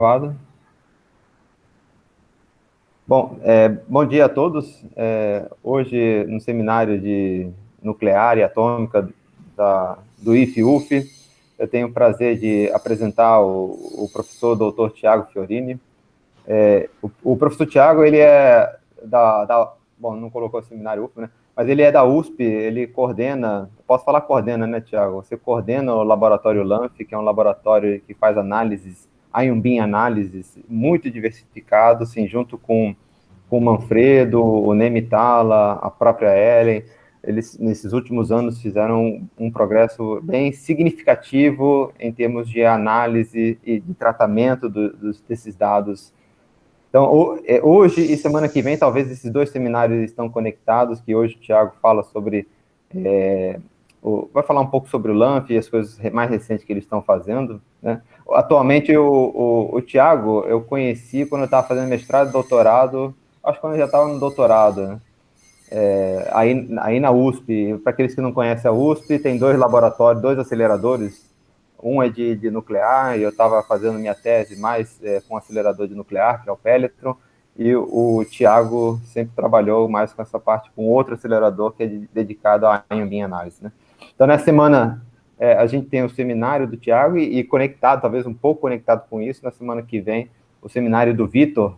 Gravado. Bom, bom dia a todos. Hoje, no seminário de nuclear e atômica do IFE-UF, eu tenho o prazer de apresentar o professor Dr. Tiago Fiorini. O professor Tiago, ele é bom, não colocou o seminário UF, né? Mas ele é da USP, ele coordena, posso falar coordena, né, Tiago? Você coordena o laboratório LANF, que é um laboratório que faz análises, Ion Beam análises, muito diversificado, assim, junto com o Manfredo, o Nemitala, a própria Ellen. Eles, nesses últimos anos, fizeram um progresso bem significativo em termos de análise e de tratamento desses dados. Então, hoje e semana que vem, talvez esses dois seminários estão conectados, que hoje o Tiago fala sobre... vai falar um pouco sobre o LANF e as coisas mais recentes que eles estão fazendo, né? Atualmente, o Tiago, eu conheci quando eu estava fazendo mestrado e doutorado, acho que quando eu já estava no doutorado, né? Aí na USP, para aqueles que não conhecem a USP, tem dois laboratórios, dois aceleradores. Um é de nuclear, e eu estava fazendo minha tese mais com acelerador de nuclear, que é o Pelletron, e o Tiago sempre trabalhou mais com essa parte, com outro acelerador que é dedicado à Ion Beam Analysis, né? Então, nessa semana, a gente tem o seminário do Tiago e conectado, talvez um pouco conectado com isso, na semana que vem, o seminário do Vitor,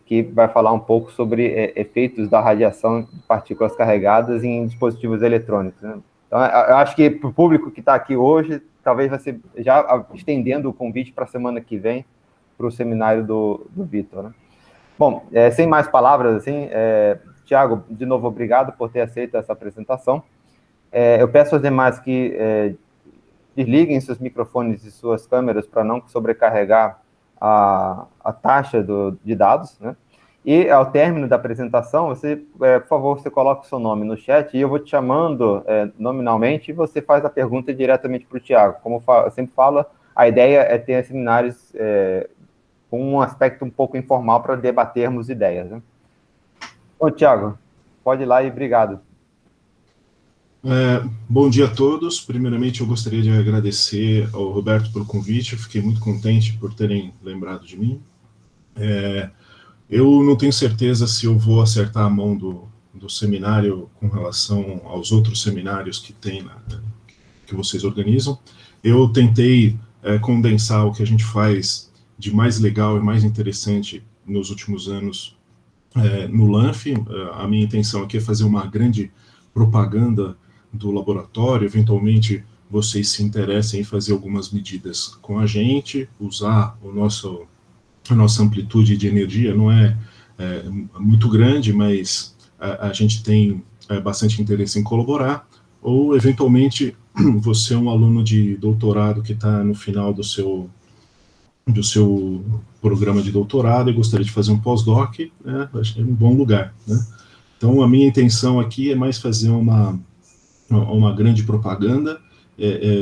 que vai falar um pouco sobre efeitos da radiação de partículas carregadas em dispositivos eletrônicos, né? Então, eu acho que para o público que está aqui hoje, talvez vai ser já estendendo o convite para a semana que vem, para o seminário do Vitor, né? Bom, sem mais palavras, assim, Tiago, de novo, obrigado por ter aceito essa apresentação. Eu peço aos demais que desliguem seus microfones e suas câmeras para não sobrecarregar a taxa de dados, né? E ao término da apresentação, você, por favor, você coloca o seu nome no chat e eu vou te chamando nominalmente e você faz a pergunta diretamente para o Tiago. Como eu sempre falo, a ideia é ter seminários com um aspecto um pouco informal para debatermos ideias, né? Bom, Tiago, pode ir lá e obrigado. Bom dia a todos. Primeiramente, eu gostaria de agradecer ao Roberto pelo convite. Eu fiquei muito contente por terem lembrado de mim. Eu não tenho certeza se eu vou acertar a mão do seminário com relação aos outros seminários que vocês organizam. Eu tentei condensar o que a gente faz de mais legal e mais interessante nos últimos anos no LANF. A minha intenção aqui é fazer uma grande propaganda do laboratório. Eventualmente vocês se interessem em fazer algumas medidas com a gente, usar a nossa amplitude de energia não é muito grande, mas a gente tem bastante interesse em colaborar, ou eventualmente você é um aluno de doutorado que está no final do seu programa de doutorado e gostaria de fazer um pós-doc, acho que é um bom lugar, né? Então, a minha intenção aqui é mais fazer uma grande propaganda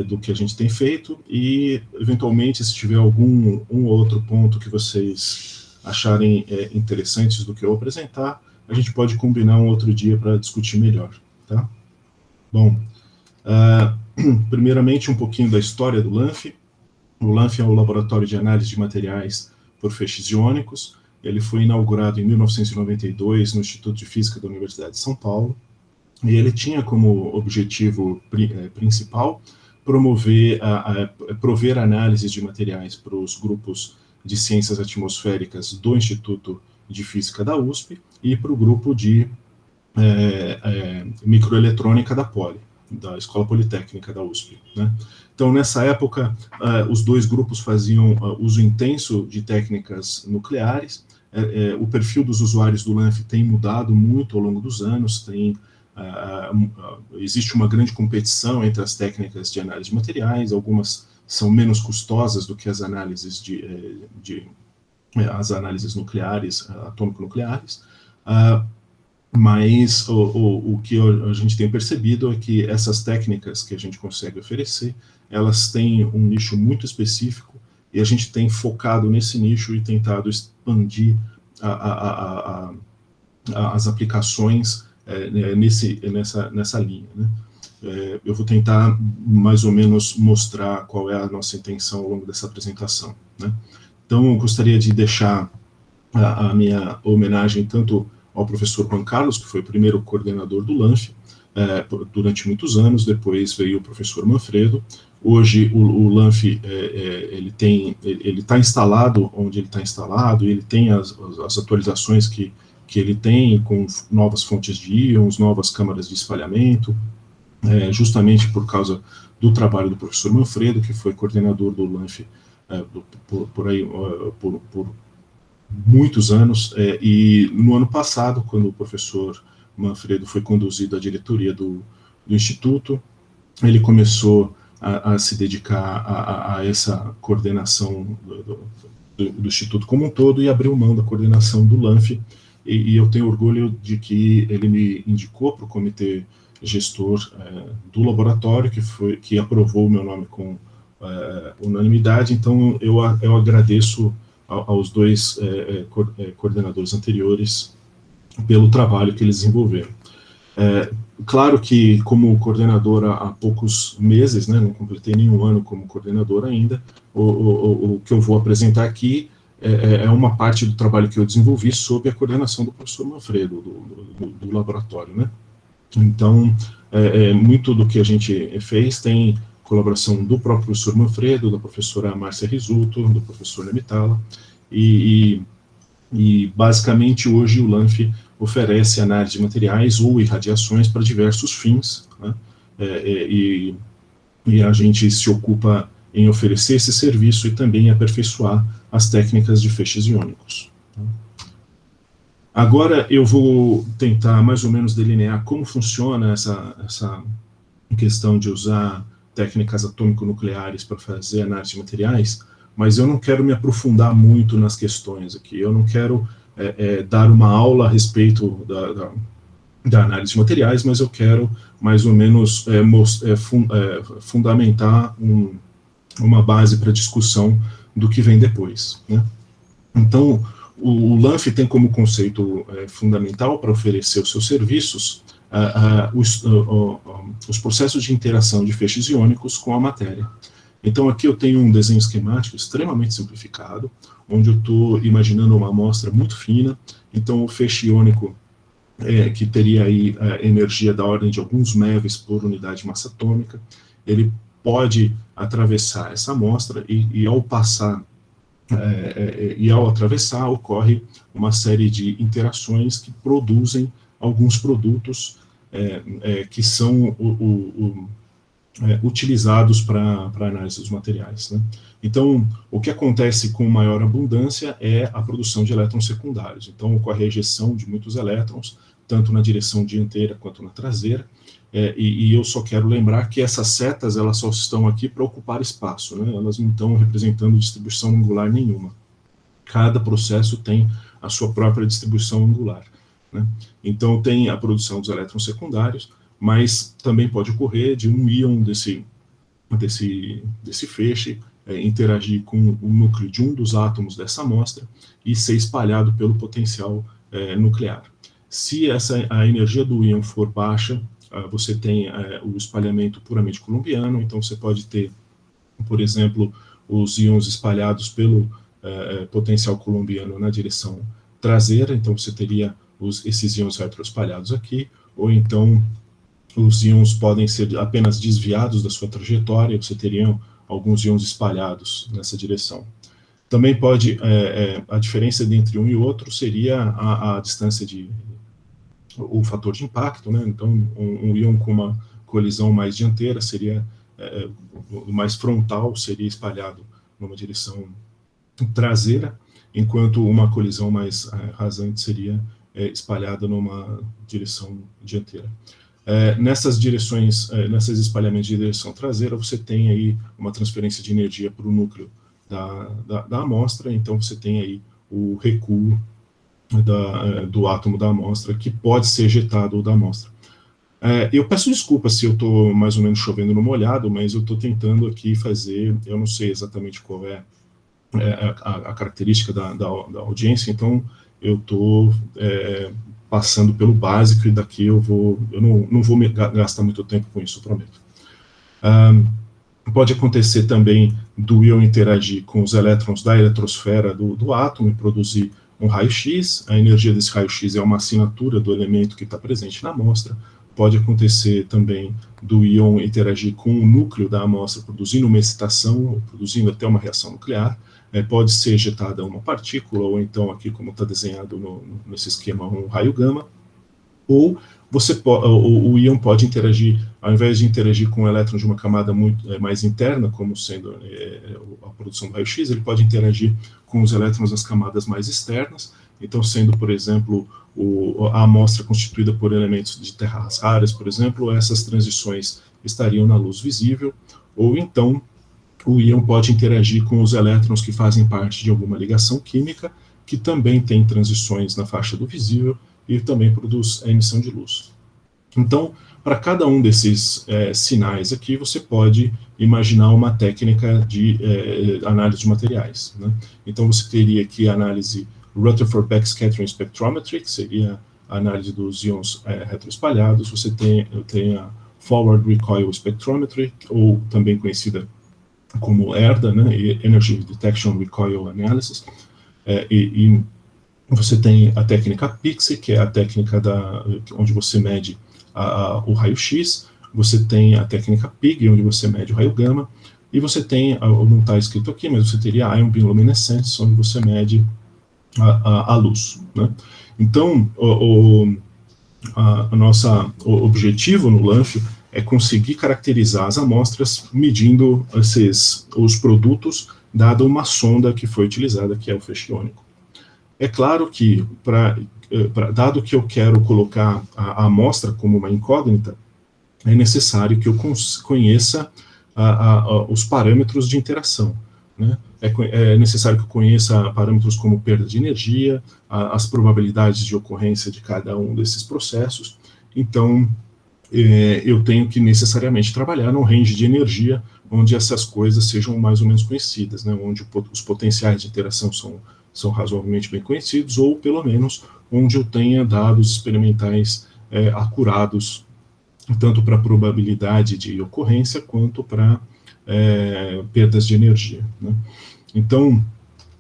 do que a gente tem feito e, eventualmente, se tiver algum outro ponto que vocês acharem interessantes do que eu apresentar, a gente pode combinar um outro dia para discutir melhor, tá? Bom, primeiramente, um pouquinho da história do LANF. O LANF é o Laboratório de Análise de Materiais por Feixes Iônicos. Ele foi inaugurado em 1992 no Instituto de Física da Universidade de São Paulo, e ele tinha como objetivo principal prover análises de materiais para os grupos de ciências atmosféricas do Instituto de Física da USP e para o grupo de microeletrônica da Poli, da Escola Politécnica da USP, né? Então, nessa época, os dois grupos faziam uso intenso de técnicas nucleares. O perfil dos usuários do LANF tem mudado muito ao longo dos anos, existe uma grande competição entre as técnicas de análise de materiais, algumas são menos custosas do que as análises as análises nucleares, atômico-nucleares, mas o que a gente tem percebido é que essas técnicas que a gente consegue oferecer, elas têm um nicho muito específico, e a gente tem focado nesse nicho e tentado expandir as aplicações nessa linha, né? Eu vou tentar mais ou menos mostrar qual é a nossa intenção ao longo dessa apresentação, né? Então, eu gostaria de deixar a minha homenagem tanto ao professor Juan Carlos, que foi o primeiro coordenador do LANF, durante muitos anos, depois veio o professor Manfredo. Hoje o LANF ele está instalado onde ele está instalado, e ele tem as atualizações que ele tem, com novas fontes de íons, novas câmaras de espalhamento, justamente por causa do trabalho do professor Manfredo, que foi coordenador do LANF por muitos anos, e no ano passado, quando o professor Manfredo foi conduzido à diretoria do Instituto, ele começou a se dedicar a essa coordenação do Instituto como um todo, e abriu mão da coordenação do LANF, e eu tenho orgulho de que ele me indicou para o comitê gestor do laboratório, que aprovou o meu nome com unanimidade. Então eu agradeço aos dois coordenadores anteriores pelo trabalho que eles desenvolveram. Claro que, como coordenador há poucos meses, né, não completei nenhum ano como coordenador ainda, o que eu vou apresentar aqui é uma parte do trabalho que eu desenvolvi sob a coordenação do professor Manfredo, do laboratório, né. Então, muito do que a gente fez tem colaboração do próprio professor Manfredo, da professora Márcia Risuto, do professor Nemitala, e basicamente hoje o LANF oferece análise de materiais ou irradiações para diversos fins, né? E a gente se ocupa em oferecer esse serviço e também aperfeiçoar as técnicas de feixes iônicos. Agora eu vou tentar mais ou menos delinear como funciona essa questão de usar técnicas atômico-nucleares para fazer análise de materiais, mas eu não quero me aprofundar muito nas questões aqui, eu não quero dar uma aula a respeito da análise de materiais, mas eu quero mais ou menos fundamentar uma base para discussão do que vem depois, né? Então, o LANF tem como conceito fundamental para oferecer os seus serviços os processos de interação de feixes iônicos com a matéria. Então, aqui eu tenho um desenho esquemático extremamente simplificado, onde eu estou imaginando uma amostra muito fina. Então, o feixe iônico, que teria aí energia da ordem de alguns MeVs por unidade de massa atômica, ele pode atravessar essa amostra e ao passar e ao atravessar ocorre uma série de interações que produzem alguns produtos que são utilizados para análise dos materiais, né? Então, o que acontece com maior abundância é a produção de elétrons secundários. Então, ocorre a ejeção de muitos elétrons, tanto na direção dianteira quanto na traseira, e eu só quero lembrar que essas setas, elas só estão aqui para ocupar espaço, né? Elas não estão representando distribuição angular nenhuma. Cada processo tem a sua própria distribuição angular, né? Então, tem a produção dos elétrons secundários, mas também pode ocorrer de um íon desse feixe interagir com o núcleo de um dos átomos dessa amostra e ser espalhado pelo potencial nuclear. Se a energia do íon for baixa, você tem o espalhamento puramente coulombiano. Então você pode ter, por exemplo, os íons espalhados pelo potencial coulombiano na direção traseira. Então você teria esses íons retroespalhados aqui, ou então os íons podem ser apenas desviados da sua trajetória, você teria alguns íons espalhados nessa direção. Também pode, a diferença entre um e outro seria a distância o fator de impacto, né? Então, um íon com uma colisão mais dianteira seria, mais frontal, seria espalhado numa direção traseira, enquanto uma colisão mais rasante seria espalhada numa direção dianteira. Nessas direções, nesses espalhamentos de direção traseira, você tem aí uma transferência de energia para o núcleo da amostra. Então você tem aí o recuo do átomo da amostra, que pode ser ejetado da amostra. Eu peço desculpa se eu estou mais ou menos chovendo no molhado, mas eu estou tentando aqui fazer, eu não sei exatamente qual é a característica da audiência, então eu estou passando pelo básico, e daqui eu não vou gastar muito tempo com isso, eu prometo. Pode acontecer também do íon interagir com os elétrons da eletrosfera do átomo e produzir um raio-x. A energia desse raio-x é uma assinatura do elemento que está presente na amostra. Pode acontecer também do íon interagir com o núcleo da amostra, produzindo uma excitação, produzindo até uma reação nuclear. Pode ser ejetada uma partícula, ou então, aqui como está desenhado nesse esquema, um raio gama. Ou o íon pode interagir, ao invés de interagir com o elétron de uma camada muito mais interna, como sendo a produção do raio-x, ele pode interagir com os elétrons das camadas mais externas, então sendo, por exemplo, a amostra constituída por elementos de terras raras, por exemplo, essas transições estariam na luz visível, ou então o íon pode interagir com os elétrons que fazem parte de alguma ligação química, que também tem transições na faixa do visível, e também produz a emissão de luz. Então, para cada um desses sinais aqui, você pode imaginar uma técnica de análise de materiais, né? Então, você teria aqui a análise Rutherford Backscattering Spectrometry, que seria a análise dos íons retroespalhados. Você tem a Forward Recoil Spectrometry, ou também conhecida como ERDA, né? Energy Detection Recoil Analysis, e você tem a técnica PIXI, que é a técnica onde você mede o raio-x, você tem a técnica PIG, onde você mede o raio gama, e você tem, não está escrito aqui, mas você teria a Ion Beam Luminescence, onde você mede a luz, né? Então, o objetivo no LANF é conseguir caracterizar as amostras medindo os produtos, dada uma sonda que foi utilizada, que é o feixe iônico. É claro que, dado que eu quero colocar a amostra como uma incógnita, é necessário que eu conheça os parâmetros de interação, né? É necessário que eu conheça parâmetros como perda de energia, as probabilidades de ocorrência de cada um desses processos. Então, eu tenho que necessariamente trabalhar num range de energia onde essas coisas sejam mais ou menos conhecidas, né? Onde os potenciais de interação são razoavelmente bem conhecidos, ou pelo menos onde eu tenha dados experimentais acurados, tanto para probabilidade de ocorrência, quanto para perdas de energia, né? Então,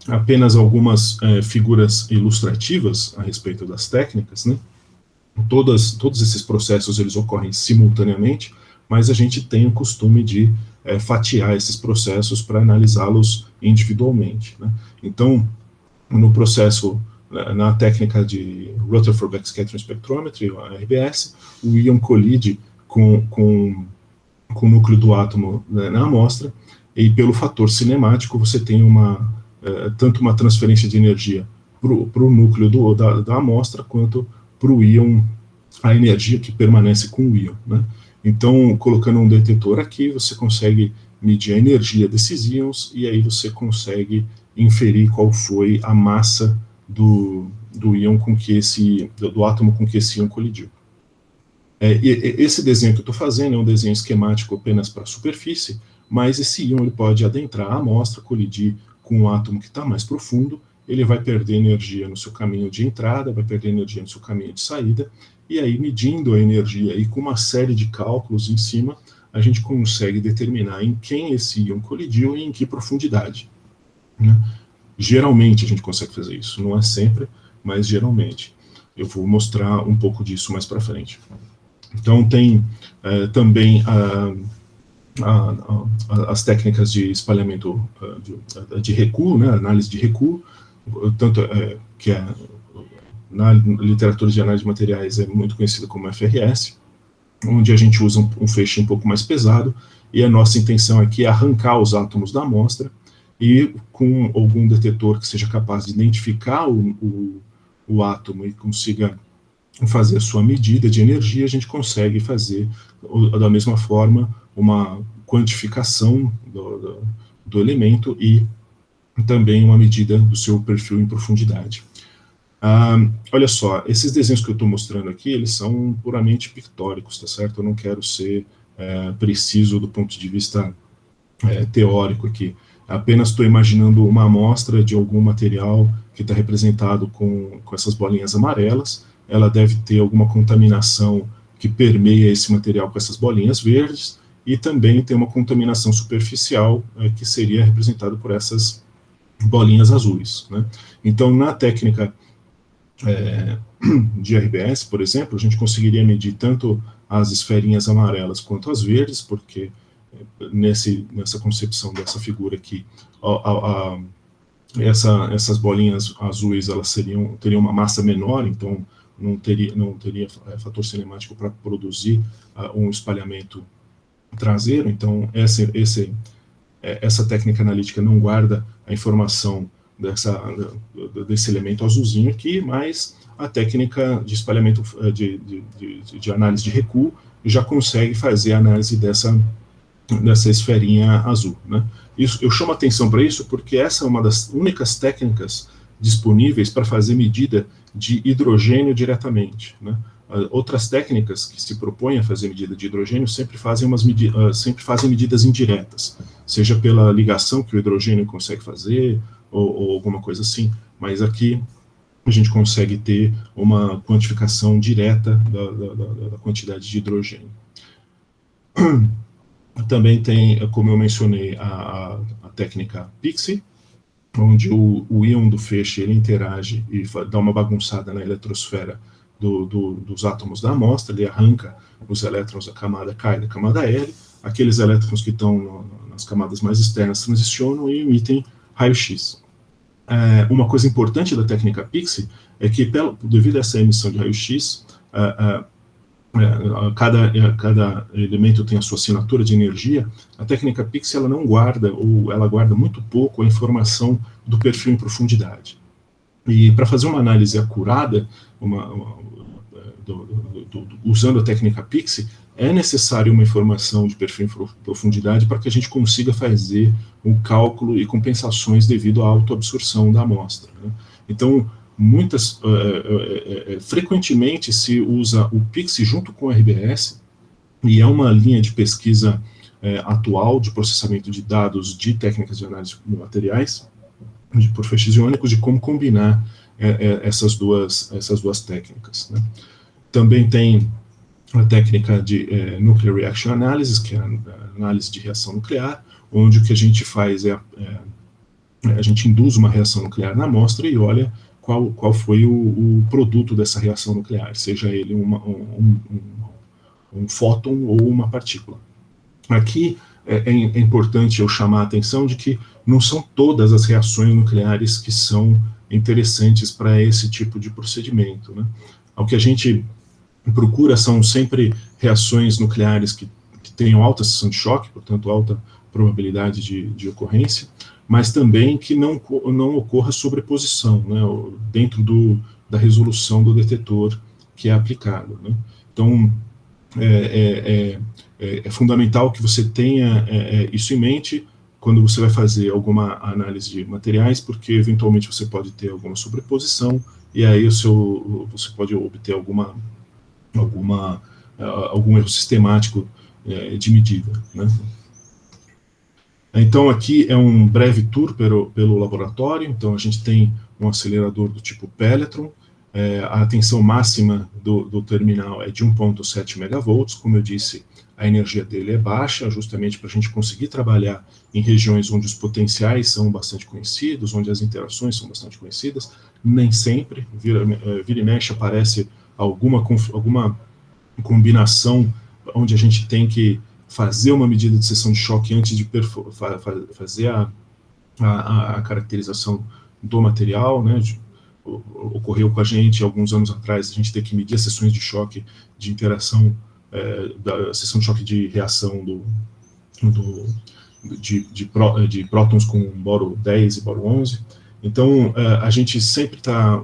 apenas algumas figuras ilustrativas a respeito das técnicas, né? Todos esses processos eles ocorrem simultaneamente, mas a gente tem o costume de fatiar esses processos para analisá-los individualmente, né? Então, no processo, na técnica de Rutherford Backscattering Spectrometry, a RBS, o íon colide com o núcleo do átomo, né, na amostra, e pelo fator cinemático você tem tanto uma transferência de energia para o núcleo da amostra, quanto para o íon, a energia que permanece com o íon, né? Então, colocando um detetor aqui, você consegue medir a energia desses íons, e aí você consegue inferir qual foi a massa do íon do átomo com que esse íon colidiu. Esse desenho que eu estou fazendo é um desenho esquemático apenas para a superfície, mas esse íon ele pode adentrar a amostra, colidir com um átomo que está mais profundo, ele vai perder energia no seu caminho de entrada, vai perder energia no seu caminho de saída, e aí, medindo a energia e com uma série de cálculos em cima, a gente consegue determinar em quem esse íon colidiu e em que profundidade, né? Geralmente a gente consegue fazer isso, não é sempre, mas geralmente. Eu vou mostrar um pouco disso mais para frente. Então, tem também as técnicas de espalhamento de recuo, né, análise de recuo, tanto que na literatura de análise de materiais é muito conhecida como FRS, onde a gente usa um feixe um pouco mais pesado, e a nossa intenção aqui é arrancar os átomos da amostra, e com algum detetor que seja capaz de identificar o átomo e consiga fazer a sua medida de energia, a gente consegue fazer, da mesma forma, uma quantificação do elemento e também uma medida do seu perfil em profundidade. Olha só, esses desenhos que eu estou mostrando aqui, eles são puramente pictóricos, tá certo? Eu não quero ser preciso do ponto de vista teórico aqui. Apenas estou imaginando uma amostra de algum material que está representado com essas bolinhas amarelas. Ela deve ter alguma contaminação que permeia esse material com essas bolinhas verdes, e também tem uma contaminação superficial, que seria representada por essas bolinhas azuis, né? Então, na técnica de RBS, por exemplo, a gente conseguiria medir tanto as esferinhas amarelas quanto as verdes, porque nessa concepção dessa figura aqui, essas bolinhas azuis, elas teriam uma massa menor, então não teria fator cinemático para produzir um espalhamento traseiro. Então essa técnica analítica não guarda a informação desse elemento azulzinho aqui, mas a técnica de espalhamento de análise de recuo já consegue fazer a análise dessa esferinha azul, né? Eu chamo a atenção para isso porque essa é uma das únicas técnicas disponíveis para fazer medida de hidrogênio diretamente, né? Outras técnicas que se propõem a fazer medida de hidrogênio sempre fazem medidas indiretas, seja pela ligação que o hidrogênio consegue fazer, ou alguma coisa assim, mas aqui a gente consegue ter uma quantificação direta da quantidade de hidrogênio. Também tem, como eu mencionei, a técnica PIXI, onde o íon do feixe ele interage e dá uma bagunçada na eletrosfera dos átomos da amostra, ele arranca os elétrons da camada K e da camada L, aqueles elétrons que estão nas camadas mais externas transicionam e emitem raio-x. Uma coisa importante da técnica PIXI é que, devido a essa emissão de raio-x, cada elemento tem a sua assinatura de energia. A técnica PIXI ela não guarda, ou ela guarda muito pouco a informação do perfil em profundidade. E para fazer uma análise acurada, usando a técnica PIXI, é necessário uma informação de perfil em profundidade para que a gente consiga fazer um cálculo e compensações devido à autoabsorção da amostra, né? Então, frequentemente se usa o PIXI junto com o RBS, e é uma linha de pesquisa atual de processamento de dados de técnicas de análise de materiais, por feixes iônicos, de como combinar essas duas técnicas, né? Também tem a técnica de Nuclear Reaction Analysis, que é a análise de reação nuclear, onde o que a gente faz a gente induz uma reação nuclear na amostra e olha qual foi o produto dessa reação nuclear, seja ele um fóton ou uma partícula. Aqui é importante eu chamar a atenção de que não são todas as reações nucleares que são interessantes para esse tipo de procedimento, né? O que a gente procura são sempre reações nucleares que tenham alta seção de choque, portanto alta probabilidade de ocorrência, mas também que não ocorra sobreposição, né, dentro da resolução do detetor que é aplicado, né? Então, é fundamental que você tenha isso em mente quando você vai fazer alguma análise de materiais, porque eventualmente você pode ter alguma sobreposição, e aí você pode obter algum erro sistemático de medida, né? Então, aqui é um breve tour pelo laboratório. Então, a gente tem um acelerador do tipo Pelletron. A tensão máxima do terminal é de 1,7 megavolts. Como eu disse, a energia dele é baixa, justamente para a gente conseguir trabalhar em regiões onde os potenciais são bastante conhecidos, onde as interações são bastante conhecidas. Nem sempre, vira e mexe, aparece alguma combinação onde a gente tem que fazer uma medida de seção de choque antes de fazer a caracterização do material, né? Ocorreu com a gente alguns anos atrás, a gente tem que medir as seções de choque de interação, da seção de choque de reação de prótons com boro 10 e boro 11. Então, a gente sempre está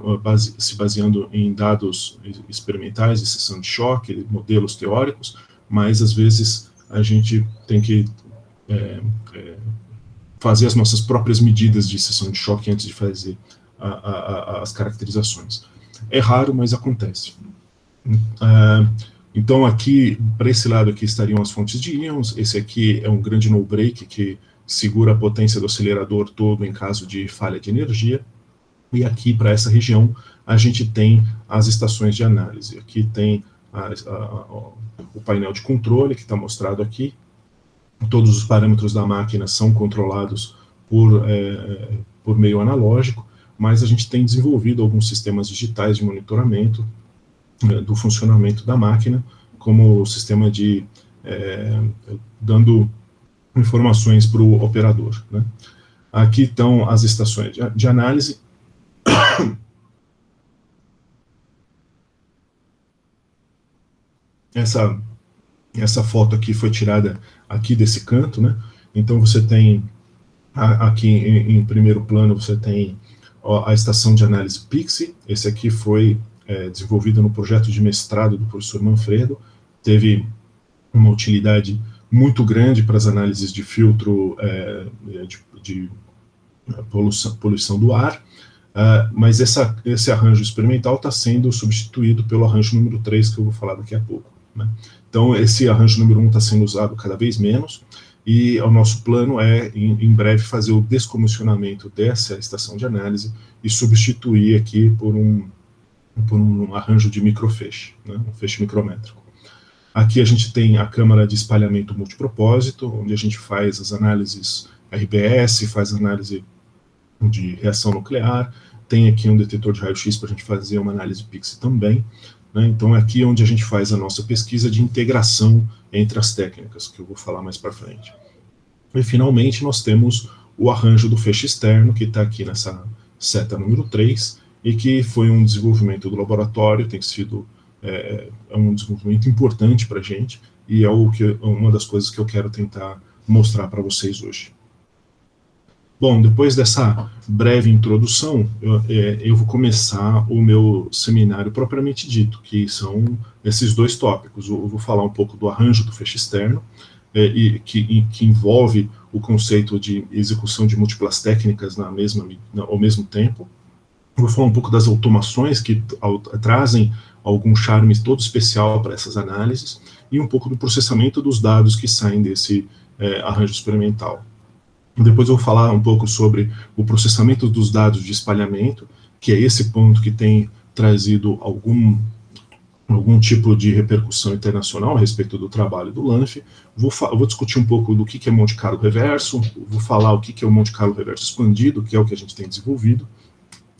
se baseando em dados experimentais de seção de choque, modelos teóricos, mas às vezes a gente tem que fazer as nossas próprias medidas de seção de choque antes de fazer as caracterizações. É raro, mas acontece. Então, aqui, para esse lado aqui estariam as fontes de íons. Esse aqui é um grande no-break que segura a potência do acelerador todo em caso de falha de energia. E aqui, para essa região, a gente tem as estações de análise. Aqui tem o painel de controle, que está mostrado aqui, todos os parâmetros da máquina são controlados por meio analógico, mas a gente tem desenvolvido alguns sistemas digitais de monitoramento do funcionamento da máquina, como o sistema de dando informações para o operador, né? Aqui estão as estações de análise. Essa foto aqui foi tirada aqui desse canto, né? Então você tem aqui em primeiro plano, você tem a estação de análise PIXI. Esse aqui foi desenvolvido no projeto de mestrado do professor Manfredo, teve uma utilidade muito grande para as análises de filtro de poluição do ar, mas esse arranjo experimental está sendo substituído pelo arranjo número 3, que eu vou falar daqui a pouco, né? Então, esse arranjo número 1 está sendo usado cada vez menos, e o nosso plano é, em breve, fazer o descomissionamento dessa estação de análise e substituir aqui por um arranjo de microfeixe, né, um feixe micrométrico. Aqui a gente tem a câmara de espalhamento multipropósito, onde a gente faz as análises RBS, faz análise de reação nuclear, tem aqui um detetor de raio-x para a gente fazer uma análise PIXI também, né? Então é aqui onde a gente faz a nossa pesquisa de integração entre as técnicas, que eu vou falar mais para frente. E finalmente nós temos o arranjo do feixe externo, que está aqui nessa seta número 3, e que foi um desenvolvimento do laboratório, tem sido um desenvolvimento importante para a gente, e é uma das coisas que eu quero tentar mostrar para vocês hoje. Bom, depois dessa breve introdução, eu vou começar o meu seminário propriamente dito, que são esses dois tópicos. Eu vou falar um pouco do arranjo do feixe externo, que envolve o conceito de execução de múltiplas técnicas ao mesmo tempo. Eu vou falar um pouco das automações que trazem algum charme todo especial para essas análises, e um pouco do processamento dos dados que saem desse arranjo experimental. Depois eu vou falar um pouco sobre o processamento dos dados de espalhamento, que é esse ponto que tem trazido algum tipo de repercussão internacional a respeito do trabalho do LANF. Vou discutir um pouco do que é Monte Carlo reverso, vou falar o que é o Monte Carlo reverso expandido, que é o que a gente tem desenvolvido.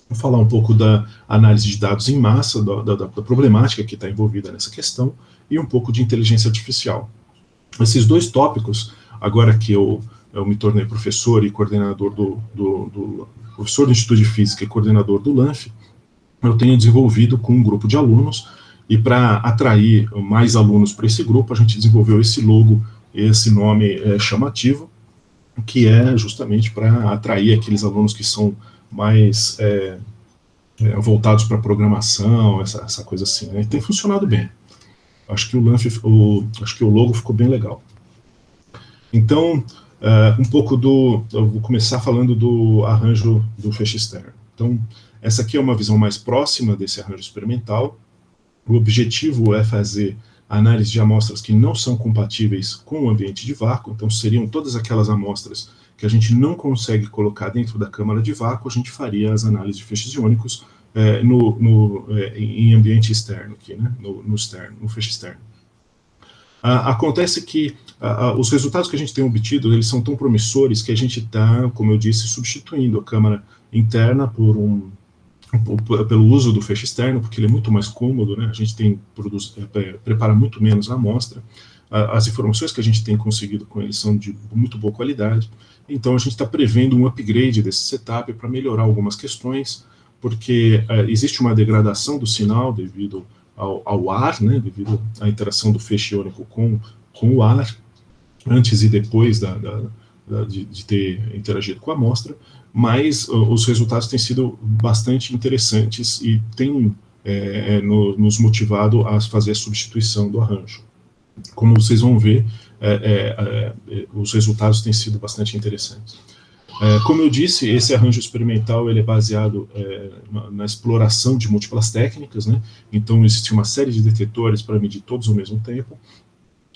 Vou falar um pouco da análise de dados em massa, da problemática que está envolvida nessa questão, e um pouco de inteligência artificial. Esses dois tópicos, agora que eu me tornei professor e coordenador professor do Instituto de Física e coordenador do LANF, eu tenho desenvolvido com um grupo de alunos, e para atrair mais alunos para esse grupo, a gente desenvolveu esse logo, esse nome chamativo, que é justamente para atrair aqueles alunos que são mais voltados para programação, essa coisa assim, né? E tem funcionado bem. Acho que o logo ficou bem legal. Então, eu vou começar falando do arranjo do feixe externo. Então, essa aqui é uma visão mais próxima desse arranjo experimental. O objetivo é fazer análise de amostras que não são compatíveis com o ambiente de vácuo, então seriam todas aquelas amostras que a gente não consegue colocar dentro da câmara de vácuo, a gente faria as análises de feixes iônicos em ambiente externo, aqui, né, no feixe externo. Acontece que os resultados que a gente tem obtido, eles são tão promissores que a gente está, como eu disse, substituindo a câmara interna pelo uso do feixe externo, porque ele é muito mais cômodo, né? A gente prepara muito menos a amostra, as informações que a gente tem conseguido com ele são de muito boa qualidade, então a gente está prevendo um upgrade desse setup para melhorar algumas questões, porque existe uma degradação do sinal devido ao ar, né? Devido à interação do feixe iônico com o ar, antes e depois de ter interagido com a amostra, mas os resultados têm sido bastante interessantes e têm nos motivado a fazer a substituição do arranjo. Como vocês vão ver, os resultados têm sido bastante interessantes. Como eu disse, esse arranjo experimental ele é baseado na exploração de múltiplas técnicas, né? Então existe uma série de detetores para medir todos ao mesmo tempo,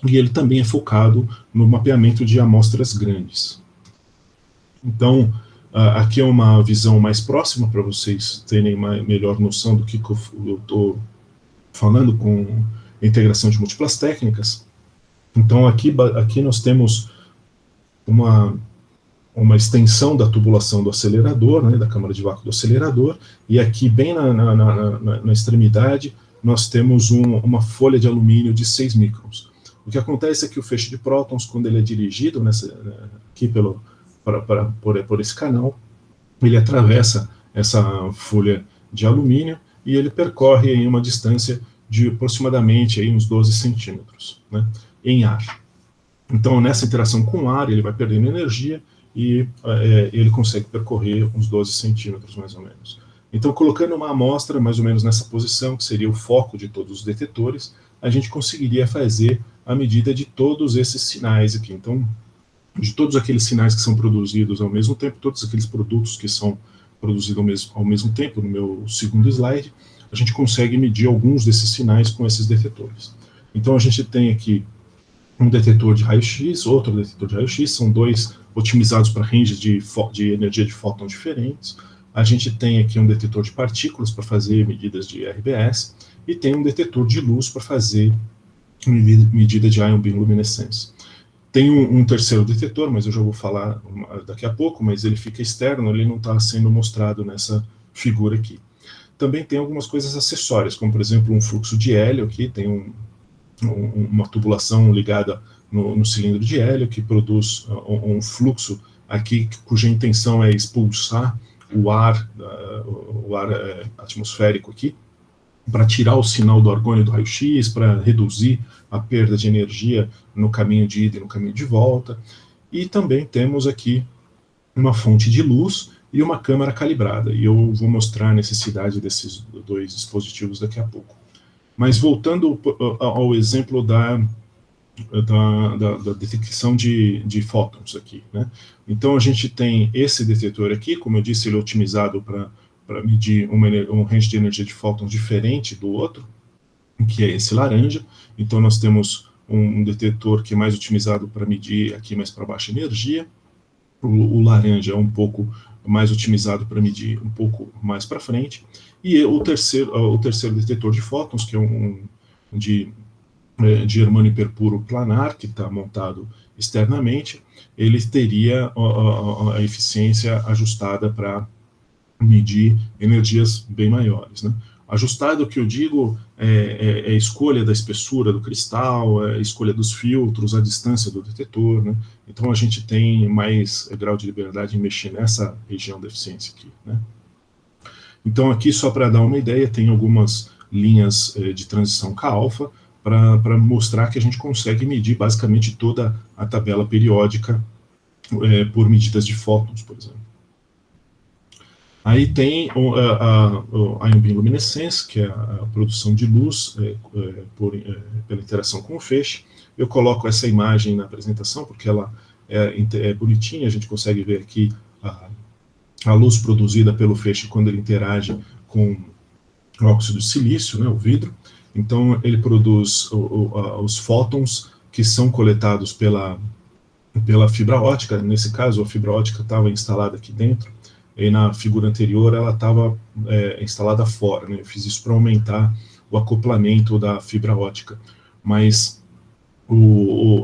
e ele também é focado no mapeamento de amostras grandes. Então, aqui é uma visão mais próxima para vocês terem uma melhor noção do que eu estou falando com integração de múltiplas técnicas. Então, aqui nós temos uma extensão da tubulação do acelerador, né, da câmara de vácuo do acelerador, e aqui bem na extremidade nós temos uma folha de alumínio de 6 microns. O que acontece é que o feixe de prótons, quando ele é dirigido aqui por esse canal, ele atravessa essa folha de alumínio e ele percorre em uma distância de aproximadamente aí uns 12 centímetros, né, em ar. Então, nessa interação com o ar, ele vai perdendo energia e ele consegue percorrer uns 12 centímetros, mais ou menos. Então, colocando uma amostra mais ou menos nessa posição, que seria o foco de todos os detetores, a gente conseguiria fazer a medida de todos esses sinais aqui. Então, de todos aqueles sinais que são produzidos ao mesmo tempo, todos aqueles produtos que são produzidos ao mesmo tempo, no meu segundo slide, a gente consegue medir alguns desses sinais com esses detetores. Então, a gente tem aqui um detetor de raio-x, outro detetor de raio-x, são dois otimizados para ranges de energia de fóton diferentes. A gente tem aqui um detetor de partículas para fazer medidas de RBS, e tem um detetor de luz para fazer medida de ion beam luminescence. Tem um terceiro detetor, mas eu já vou falar daqui a pouco, mas ele fica externo, ele não está sendo mostrado nessa figura aqui. Também tem algumas coisas acessórias, como por exemplo um fluxo de hélio aqui, tem uma tubulação ligada no cilindro de hélio, que produz um fluxo aqui, cuja intenção é expulsar o ar atmosférico aqui, para tirar o sinal do argônio do raio-x, para reduzir a perda de energia no caminho de ida e no caminho de volta. E também temos aqui uma fonte de luz e uma câmara calibrada, e eu vou mostrar a necessidade desses dois dispositivos daqui a pouco. Mas voltando ao exemplo da detecção de fótons aqui, né? Então a gente tem esse detetor aqui, como eu disse, ele é otimizado para medir um range de energia de fótons diferente do outro, que é esse laranja. Então nós temos um detetor que é mais otimizado para medir aqui mais para baixa energia, o laranja é um pouco mais otimizado para medir um pouco mais para frente, e o terceiro detetor de fótons, que é de germânio hiperpuro planar, que está montado externamente, ele teria a eficiência ajustada para medir energias bem maiores, né? Ajustado, o que eu digo, é a escolha da espessura do cristal, a escolha dos filtros, a distância do detetor, né? Então a gente tem mais grau de liberdade em mexer nessa região da eficiência aqui, né? Então aqui, só para dar uma ideia, tem algumas linhas de transição K-alfa para mostrar que a gente consegue medir basicamente toda a tabela periódica por medidas de fótons, por exemplo. Aí tem a ion beam luminescence, que é a produção de luz pela interação com o feixe. Eu coloco essa imagem na apresentação porque ela é bonitinha, a gente consegue ver aqui a luz produzida pelo feixe quando ele interage com o óxido de silício, né, o vidro. Então ele produz os fótons que são coletados pela fibra óptica. Nesse caso, a fibra óptica estava instalada aqui dentro, e na figura anterior ela estava instalada fora, né? Eu fiz isso para aumentar o acoplamento da fibra óptica. Mas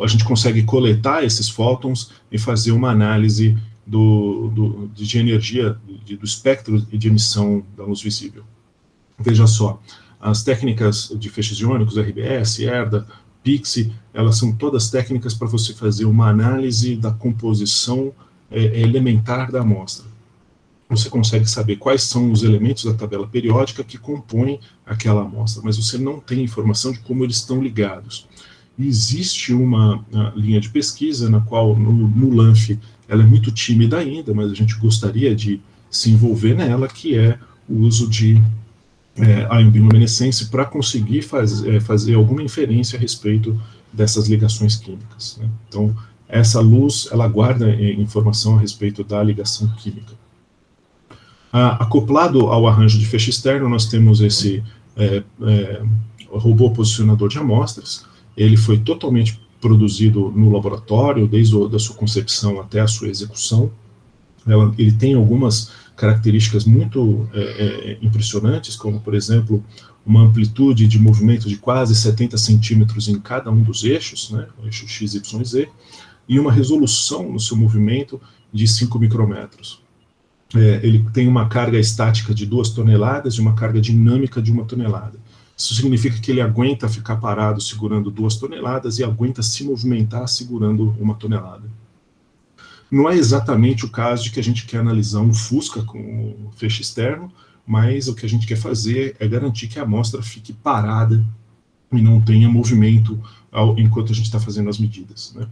a gente consegue coletar esses fótons e fazer uma análise de energia, do espectro de emissão da luz visível. Veja só, as técnicas de feixes iônicos, RBS, ERDA, PIXI, elas são todas técnicas para você fazer uma análise da composição elementar da amostra. Você consegue saber quais são os elementos da tabela periódica que compõem aquela amostra, mas você não tem informação de como eles estão ligados. E existe uma linha de pesquisa na qual, no LANF, ela é muito tímida ainda, mas a gente gostaria de se envolver nela, que é o uso de ion beam luminescence para conseguir fazer alguma inferência a respeito dessas ligações químicas, né? Então, essa luz, ela guarda informação a respeito da ligação química. Acoplado ao arranjo de feixe externo, nós temos esse robô posicionador de amostras. Ele foi totalmente produzido no laboratório, desde a sua concepção até a sua execução. Ele tem algumas características muito impressionantes, como, por exemplo, uma amplitude de movimento de quase 70 centímetros em cada um dos eixos, né, o eixo X, Y e Z. e uma resolução no seu movimento de 5 micrômetros. Ele tem uma carga estática de 2 toneladas e uma carga dinâmica de 1 tonelada. Isso significa que ele aguenta ficar parado segurando 2 toneladas e aguenta se movimentar segurando 1 tonelada. Não é exatamente o caso de que a gente quer analisar um Fusca com o feixe externo, mas o que a gente quer fazer é garantir que a amostra fique parada e não tenha movimento enquanto a gente está fazendo as medidas, né?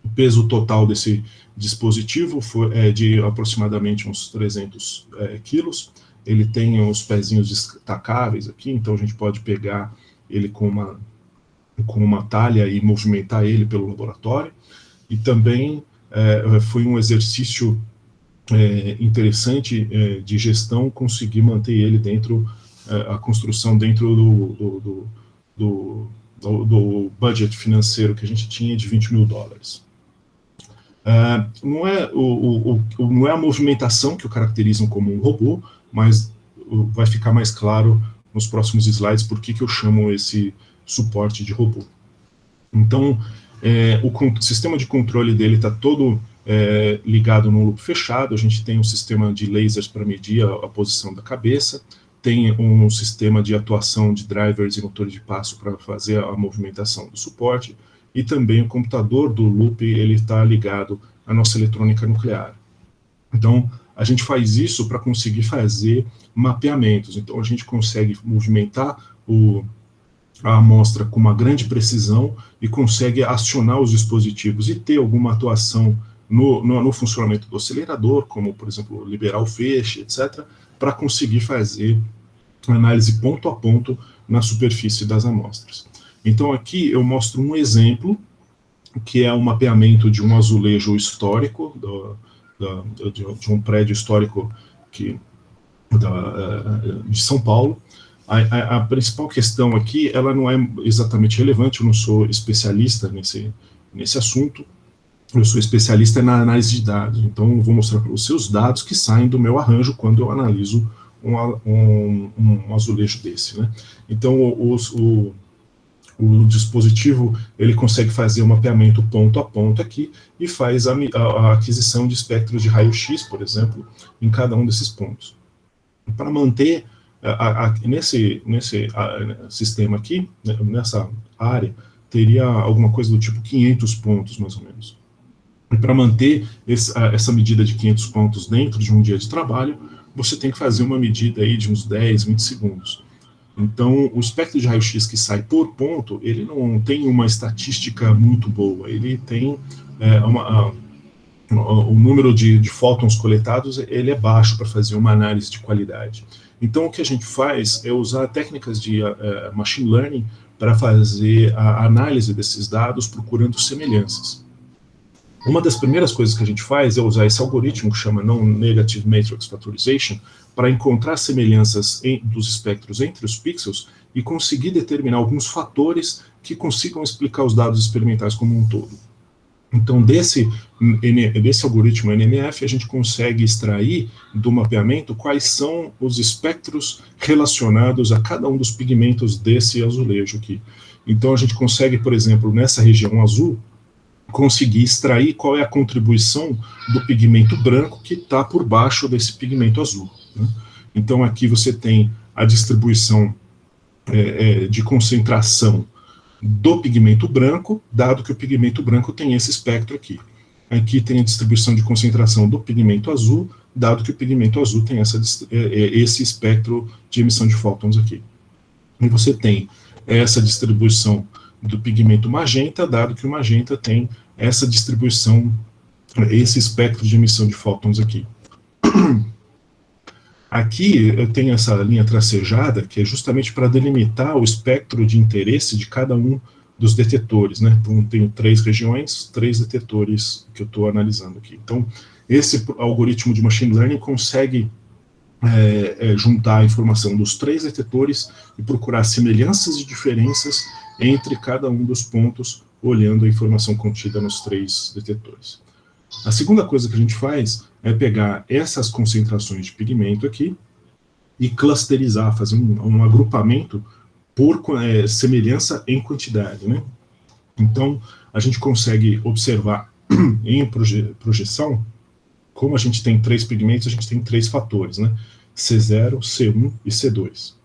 O peso total desse dispositivo é de aproximadamente uns 300 quilos. Ele tem os pezinhos destacáveis aqui, então a gente pode pegar ele com uma talha e movimentar ele pelo laboratório. E também foi um exercício interessante de gestão conseguir manter ele dentro, a construção dentro do budget financeiro que a gente tinha de $20 mil. Não é a movimentação que o caracterizam como um robô, mas vai ficar mais claro nos próximos slides por que eu chamo esse suporte de robô. Então, o sistema de controle dele está todo ligado num loop fechado. A gente tem um sistema de lasers para medir a posição da cabeça, tem um sistema de atuação de drivers e motores de passo para fazer a movimentação do suporte, e também o computador do loop ele está ligado à nossa eletrônica nuclear. Então, a gente faz isso para conseguir fazer mapeamentos. Então, a gente consegue movimentar a amostra com uma grande precisão e consegue acionar os dispositivos e ter alguma atuação no funcionamento do acelerador, como, por exemplo, liberar o feixe, etc., para conseguir fazer análise ponto a ponto na superfície das amostras. Então, aqui eu mostro um exemplo, que é o mapeamento de um azulejo histórico, de um prédio histórico de São Paulo. A principal questão aqui, ela não é exatamente relevante, eu não sou especialista nesse assunto, eu sou especialista na análise de dados, então eu vou mostrar para você os dados que saem do meu arranjo quando eu analiso um azulejo desse, né? Então, o dispositivo, ele consegue fazer o mapeamento ponto a ponto aqui e faz a aquisição de espectros de raio-x, por exemplo, em cada um desses pontos. Para manter, nesse sistema aqui, nessa área, teria alguma coisa do tipo 500 pontos, mais ou menos. E para manter essa medida de 500 pontos dentro de um dia de trabalho, você tem que fazer uma medida aí de uns 10, 20 segundos. Então, o espectro de raio-x que sai por ponto, ele não tem uma estatística muito boa, ele tem o número de fótons coletados, ele é baixo para fazer uma análise de qualidade. Então, o que a gente faz é usar técnicas de machine learning para fazer a análise desses dados procurando semelhanças. Uma das primeiras coisas que a gente faz é usar esse algoritmo que chama Non-Negative Matrix Factorization para encontrar semelhanças dos espectros entre os pixels e conseguir determinar alguns fatores que consigam explicar os dados experimentais como um todo. Então, desse algoritmo NMF, a gente consegue extrair do mapeamento quais são os espectros relacionados a cada um dos pigmentos desse azulejo aqui. Então, a gente consegue, por exemplo, nessa região azul, conseguir extrair qual é a contribuição do pigmento branco que está por baixo desse pigmento azul, né? Então, aqui você tem a distribuição de concentração do pigmento branco, dado que o pigmento branco tem esse espectro aqui. Aqui tem a distribuição de concentração do pigmento azul, dado que o pigmento azul tem esse espectro de emissão de fótons aqui. E você tem essa distribuição do pigmento magenta, dado que o magenta tem essa distribuição, esse espectro de emissão de fótons aqui. Aqui eu tenho essa linha tracejada, que é justamente para delimitar o espectro de interesse de cada um dos detetores, né? Então, tenho 3 regiões, 3 detetores que eu estou analisando aqui. Então, esse algoritmo de machine learning consegue juntar a informação dos 3 detetores e procurar semelhanças e diferenças entre cada um dos pontos, olhando a informação contida nos 3 detetores. A segunda coisa que a gente faz é pegar essas concentrações de pigmento aqui e clusterizar, fazer um agrupamento por semelhança em quantidade, né? Então, a gente consegue observar em projeção, como a gente tem 3 pigmentos, a gente tem 3 fatores, né? C0, C1 e C2.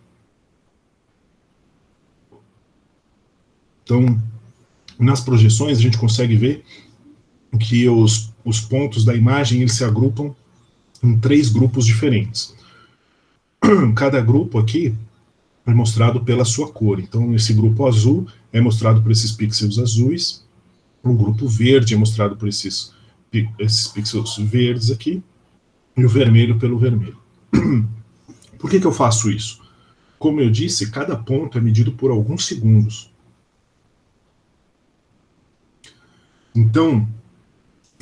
Então, nas projeções, a gente consegue ver que os pontos da imagem eles se agrupam em 3 grupos diferentes. Cada grupo aqui é mostrado pela sua cor. Então, esse grupo azul é mostrado por esses pixels azuis, o grupo verde é mostrado por esses pixels verdes aqui, e o vermelho pelo vermelho. Por que eu faço isso? Como eu disse, cada ponto é medido por alguns segundos. Então,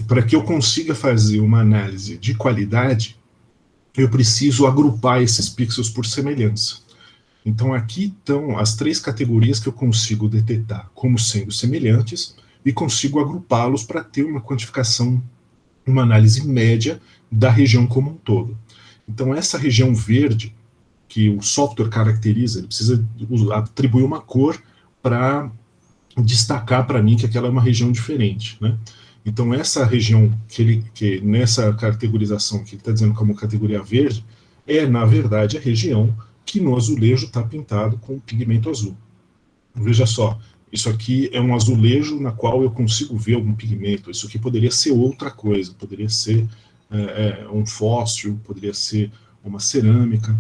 para que eu consiga fazer uma análise de qualidade, eu preciso agrupar esses pixels por semelhança. Então, aqui estão as 3 categorias que eu consigo detectar como sendo semelhantes e consigo agrupá-los para ter uma quantificação, uma análise média da região como um todo. Então, essa região verde, que o software caracteriza, ele precisa atribuir uma cor para destacar para mim que aquela é uma região diferente, né? Então, essa região que nessa categorização que ele está dizendo como categoria verde, é, na verdade, a região que no azulejo está pintado com pigmento azul. Veja só, isso aqui é um azulejo na qual eu consigo ver algum pigmento. Isso aqui poderia ser outra coisa, poderia ser um fóssil, poderia ser uma cerâmica.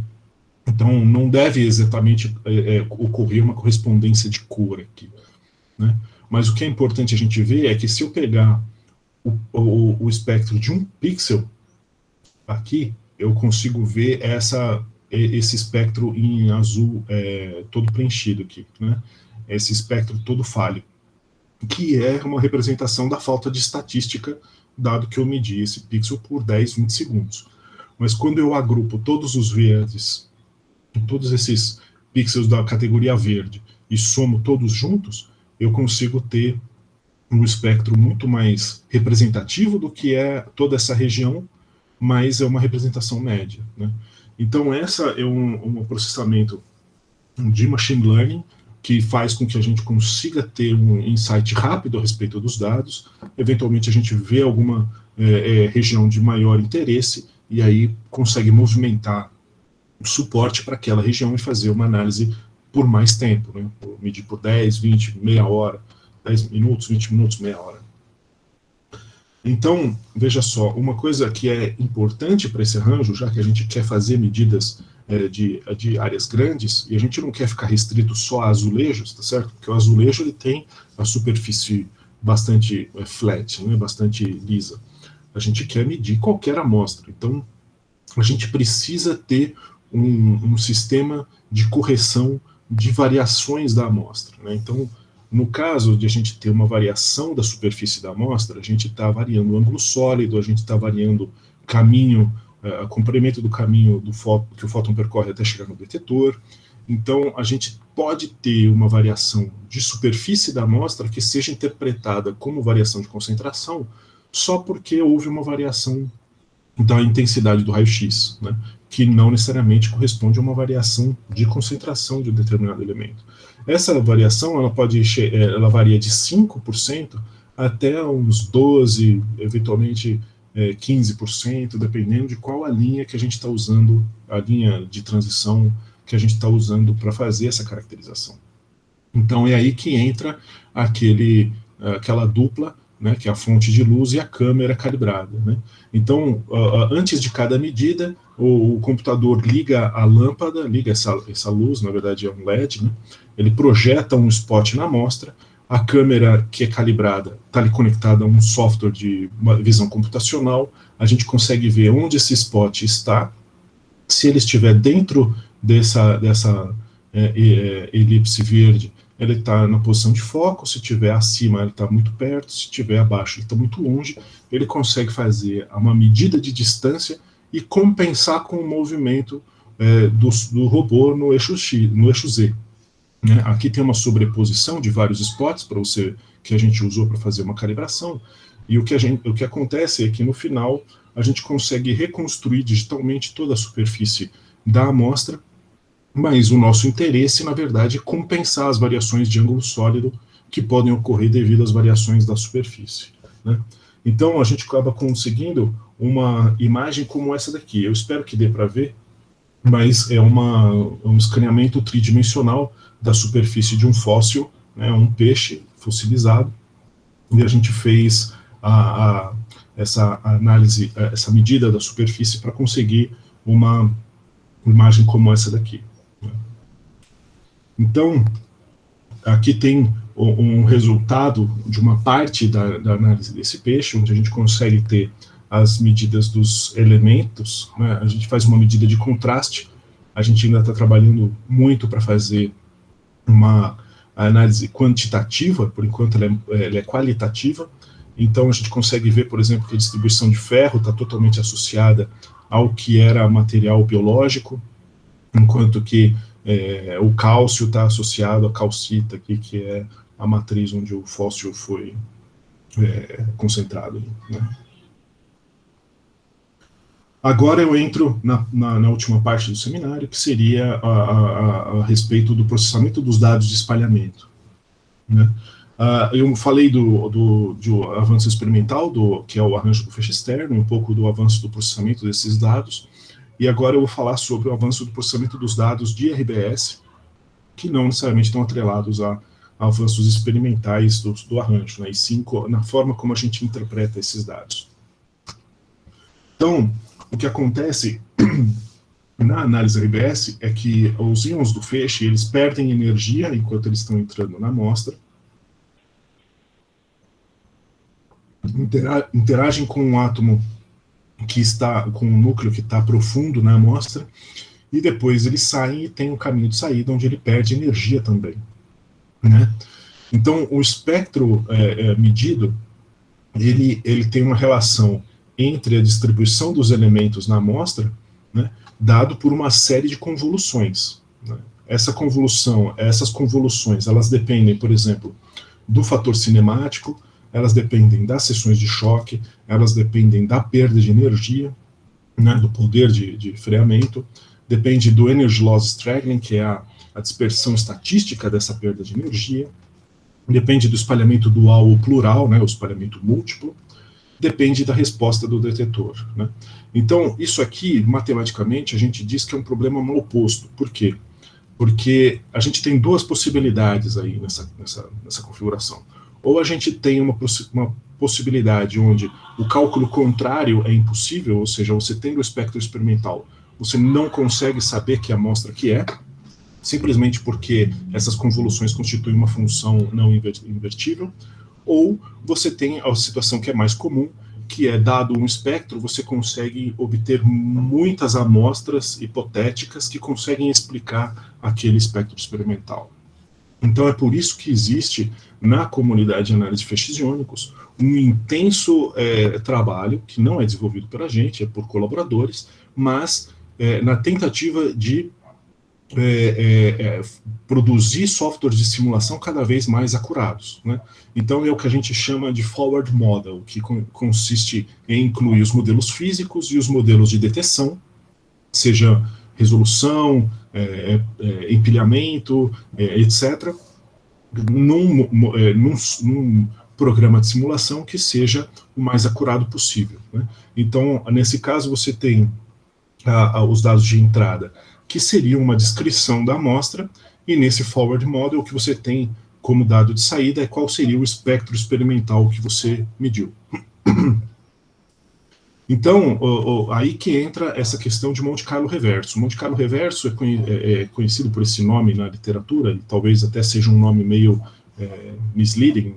Então, não deve exatamente ocorrer uma correspondência de cor aqui, né? Mas o que é importante a gente ver é que se eu pegar o espectro de um pixel aqui, eu consigo ver esse espectro em azul todo preenchido aqui, né? Esse espectro todo falho, que é uma representação da falta de estatística, dado que eu medi esse pixel por 10, 20 segundos. Mas quando eu agrupo todos os verdes, todos esses pixels da categoria verde, e somo todos juntos, eu consigo ter um espectro muito mais representativo do que é toda essa região, mas é uma representação média, né? Então, essa é um processamento de machine learning que faz com que a gente consiga ter um insight rápido a respeito dos dados. Eventualmente, a gente vê alguma região de maior interesse e aí consegue movimentar o suporte para aquela região e fazer uma análise por mais tempo, né? Medir por 10, 20, meia hora, 10 minutos, 20 minutos, meia hora. Então, veja só, uma coisa que é importante para esse arranjo, já que a gente quer fazer medidas de áreas grandes, e a gente não quer ficar restrito só a azulejos, tá certo? Porque o azulejo ele tem a superfície bastante flat, né? Bastante lisa. A gente quer medir qualquer amostra. Então, a gente precisa ter um sistema de correção de variações da amostra, né? Então, no caso de a gente ter uma variação da superfície da amostra, a gente está variando o ângulo sólido, a gente está variando caminho, comprimento do caminho que o fóton percorre até chegar no detetor. Então, a gente pode ter uma variação de superfície da amostra que seja interpretada como variação de concentração só porque houve uma variação da intensidade do raio-x, né, que não necessariamente corresponde a uma variação de concentração de um determinado elemento. Essa variação ela varia de 5% até uns 12%, eventualmente 15%, dependendo de qual a linha que a gente está usando, a linha de transição que a gente está usando para fazer essa caracterização. Então é aí que entra aquela dupla, né, que é a fonte de luz e a câmera calibrada, né? Então, antes de cada medida, o computador liga a lâmpada, liga essa luz, na verdade é um LED, né? Ele projeta um spot na amostra, a câmera que é calibrada está ali conectada a um software de visão computacional, a gente consegue ver onde esse spot está, se ele estiver dentro dessa elipse verde, ele está na posição de foco, se estiver acima ele está muito perto, se estiver abaixo ele está muito longe, ele consegue fazer uma medida de distância e compensar com o movimento do robô no eixo Z. Né? Aqui tem uma sobreposição de vários spots que a gente usou para fazer uma calibração, e o que acontece é que no final a gente consegue reconstruir digitalmente toda a superfície da amostra, mas o nosso interesse, na verdade, é compensar as variações de ângulo sólido que podem ocorrer devido às variações da superfície, né? Então, a gente acaba conseguindo uma imagem como essa daqui. Eu espero que dê para ver, mas é um escaneamento tridimensional da superfície de um fóssil, né, um peixe fossilizado, e a gente fez essa análise, essa medida da superfície para conseguir uma imagem como essa daqui. Então, aqui tem um resultado de uma parte da análise desse peixe, onde a gente consegue ter as medidas dos elementos, né? A gente faz uma medida de contraste, a gente ainda está trabalhando muito para fazer uma análise quantitativa, por enquanto ela é qualitativa, então a gente consegue ver, por exemplo, que a distribuição de ferro está totalmente associada ao que era material biológico, enquanto que o cálcio está associado à calcita, aqui, que é a matriz onde o fóssil foi concentrado, né? Agora eu entro na última parte do seminário, que seria a respeito do processamento dos dados de espalhamento, né? Eu falei do avanço experimental, que é o arranjo do feixe externo, um pouco do avanço do processamento desses dados, e agora eu vou falar sobre o avanço do processamento dos dados de RBS, que não necessariamente estão atrelados a avanços experimentais do arranjo, né, e sim na forma como a gente interpreta esses dados. Então, o que acontece na análise RBS é que os íons do feixe, eles perdem energia enquanto eles estão entrando na amostra, interagem com um átomo que está com um núcleo que está profundo na amostra, e depois eles saem e tem um caminho de saída onde ele perde energia também, né? Então, o espectro medido, ele tem uma relação entre a distribuição dos elementos na amostra, né, dado por uma série de convoluções, né? Essas convoluções, elas dependem, por exemplo, do fator cinemático, elas dependem das seções de choque, elas dependem da perda de energia, né, do poder de freamento, depende do energy loss straggling, que é a dispersão estatística dessa perda de energia, depende do espalhamento dual ou plural, né, o espalhamento múltiplo, depende da resposta do detetor, né? Então, isso aqui, matematicamente, a gente diz que é um problema mal posto. Por quê? Porque a gente tem duas possibilidades aí nessa configuração. Ou a gente tem uma possibilidade onde o cálculo contrário é impossível, ou seja, você tem o espectro experimental, você não consegue saber que amostra que é, simplesmente porque essas convoluções constituem uma função não invertível, ou você tem a situação que é mais comum, que é, dado um espectro, você consegue obter muitas amostras hipotéticas que conseguem explicar aquele espectro experimental. Então é por isso que existe, na comunidade de análise de feixes iônicos, um intenso trabalho, que não é desenvolvido pela gente, é por colaboradores, mas na tentativa de produzir softwares de simulação cada vez mais acurados, né? Então é o que a gente chama de forward model, que consiste em incluir os modelos físicos e os modelos de detecção, seja resolução, empilhamento, etc., num programa de simulação que seja o mais acurado possível, né? Então, nesse caso, você tem os dados de entrada, que seria uma descrição da amostra, e nesse forward model o que você tem como dado de saída é qual seria o espectro experimental que você mediu. Então, aí que entra essa questão de Monte Carlo reverso. Monte Carlo reverso é conhecido por esse nome na literatura, e talvez até seja um nome meio misleading,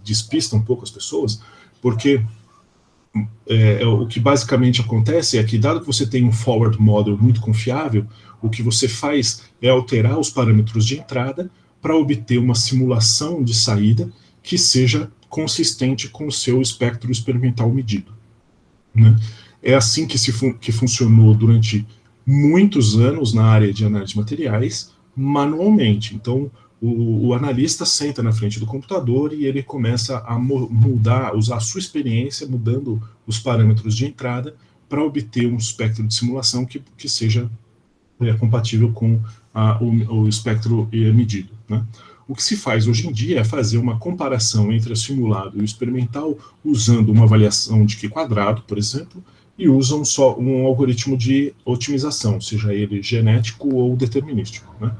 despista um pouco as pessoas, porque o que basicamente acontece é que, dado que você tem um forward model muito confiável, o que você faz é alterar os parâmetros de entrada para obter uma simulação de saída que seja consistente com o seu espectro experimental medido, né? É assim que funcionou durante muitos anos na área de análise de materiais, manualmente. Então, o analista senta na frente do computador e ele começa a usar a sua experiência, mudando os parâmetros de entrada para obter um espectro de simulação que seja compatível com o espectro medido, né? O que se faz hoje em dia é fazer uma comparação entre o simulado e o experimental usando uma avaliação de Q², por exemplo, e usam só um algoritmo de otimização, seja ele genético ou determinístico, né?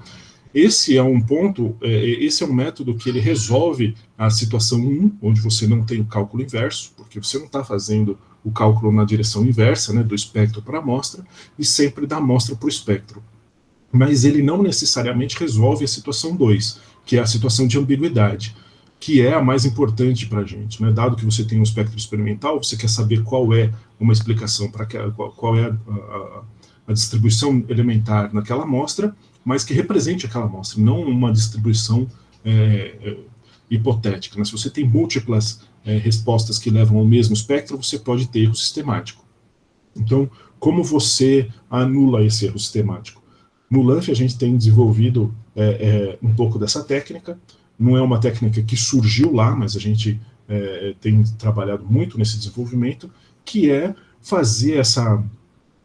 Esse é um ponto, esse é um método que ele resolve a situação 1, onde você não tem o cálculo inverso, porque você não está fazendo o cálculo na direção inversa, né, do espectro para a amostra, e sempre da amostra para o espectro. Mas ele não necessariamente resolve a situação 2, que é a situação de ambiguidade, que é a mais importante para a gente, né? Dado que você tem um espectro experimental, você quer saber qual é uma explicação para qual é a distribuição elementar naquela amostra, mas que represente aquela amostra, não uma distribuição hipotética, né? Se você tem múltiplas respostas que levam ao mesmo espectro, você pode ter erro sistemático. Então, como você anula esse erro sistemático? No LANF a gente tem desenvolvido um pouco dessa técnica. Não é uma técnica que surgiu lá, mas a gente tem trabalhado muito nesse desenvolvimento, que é fazer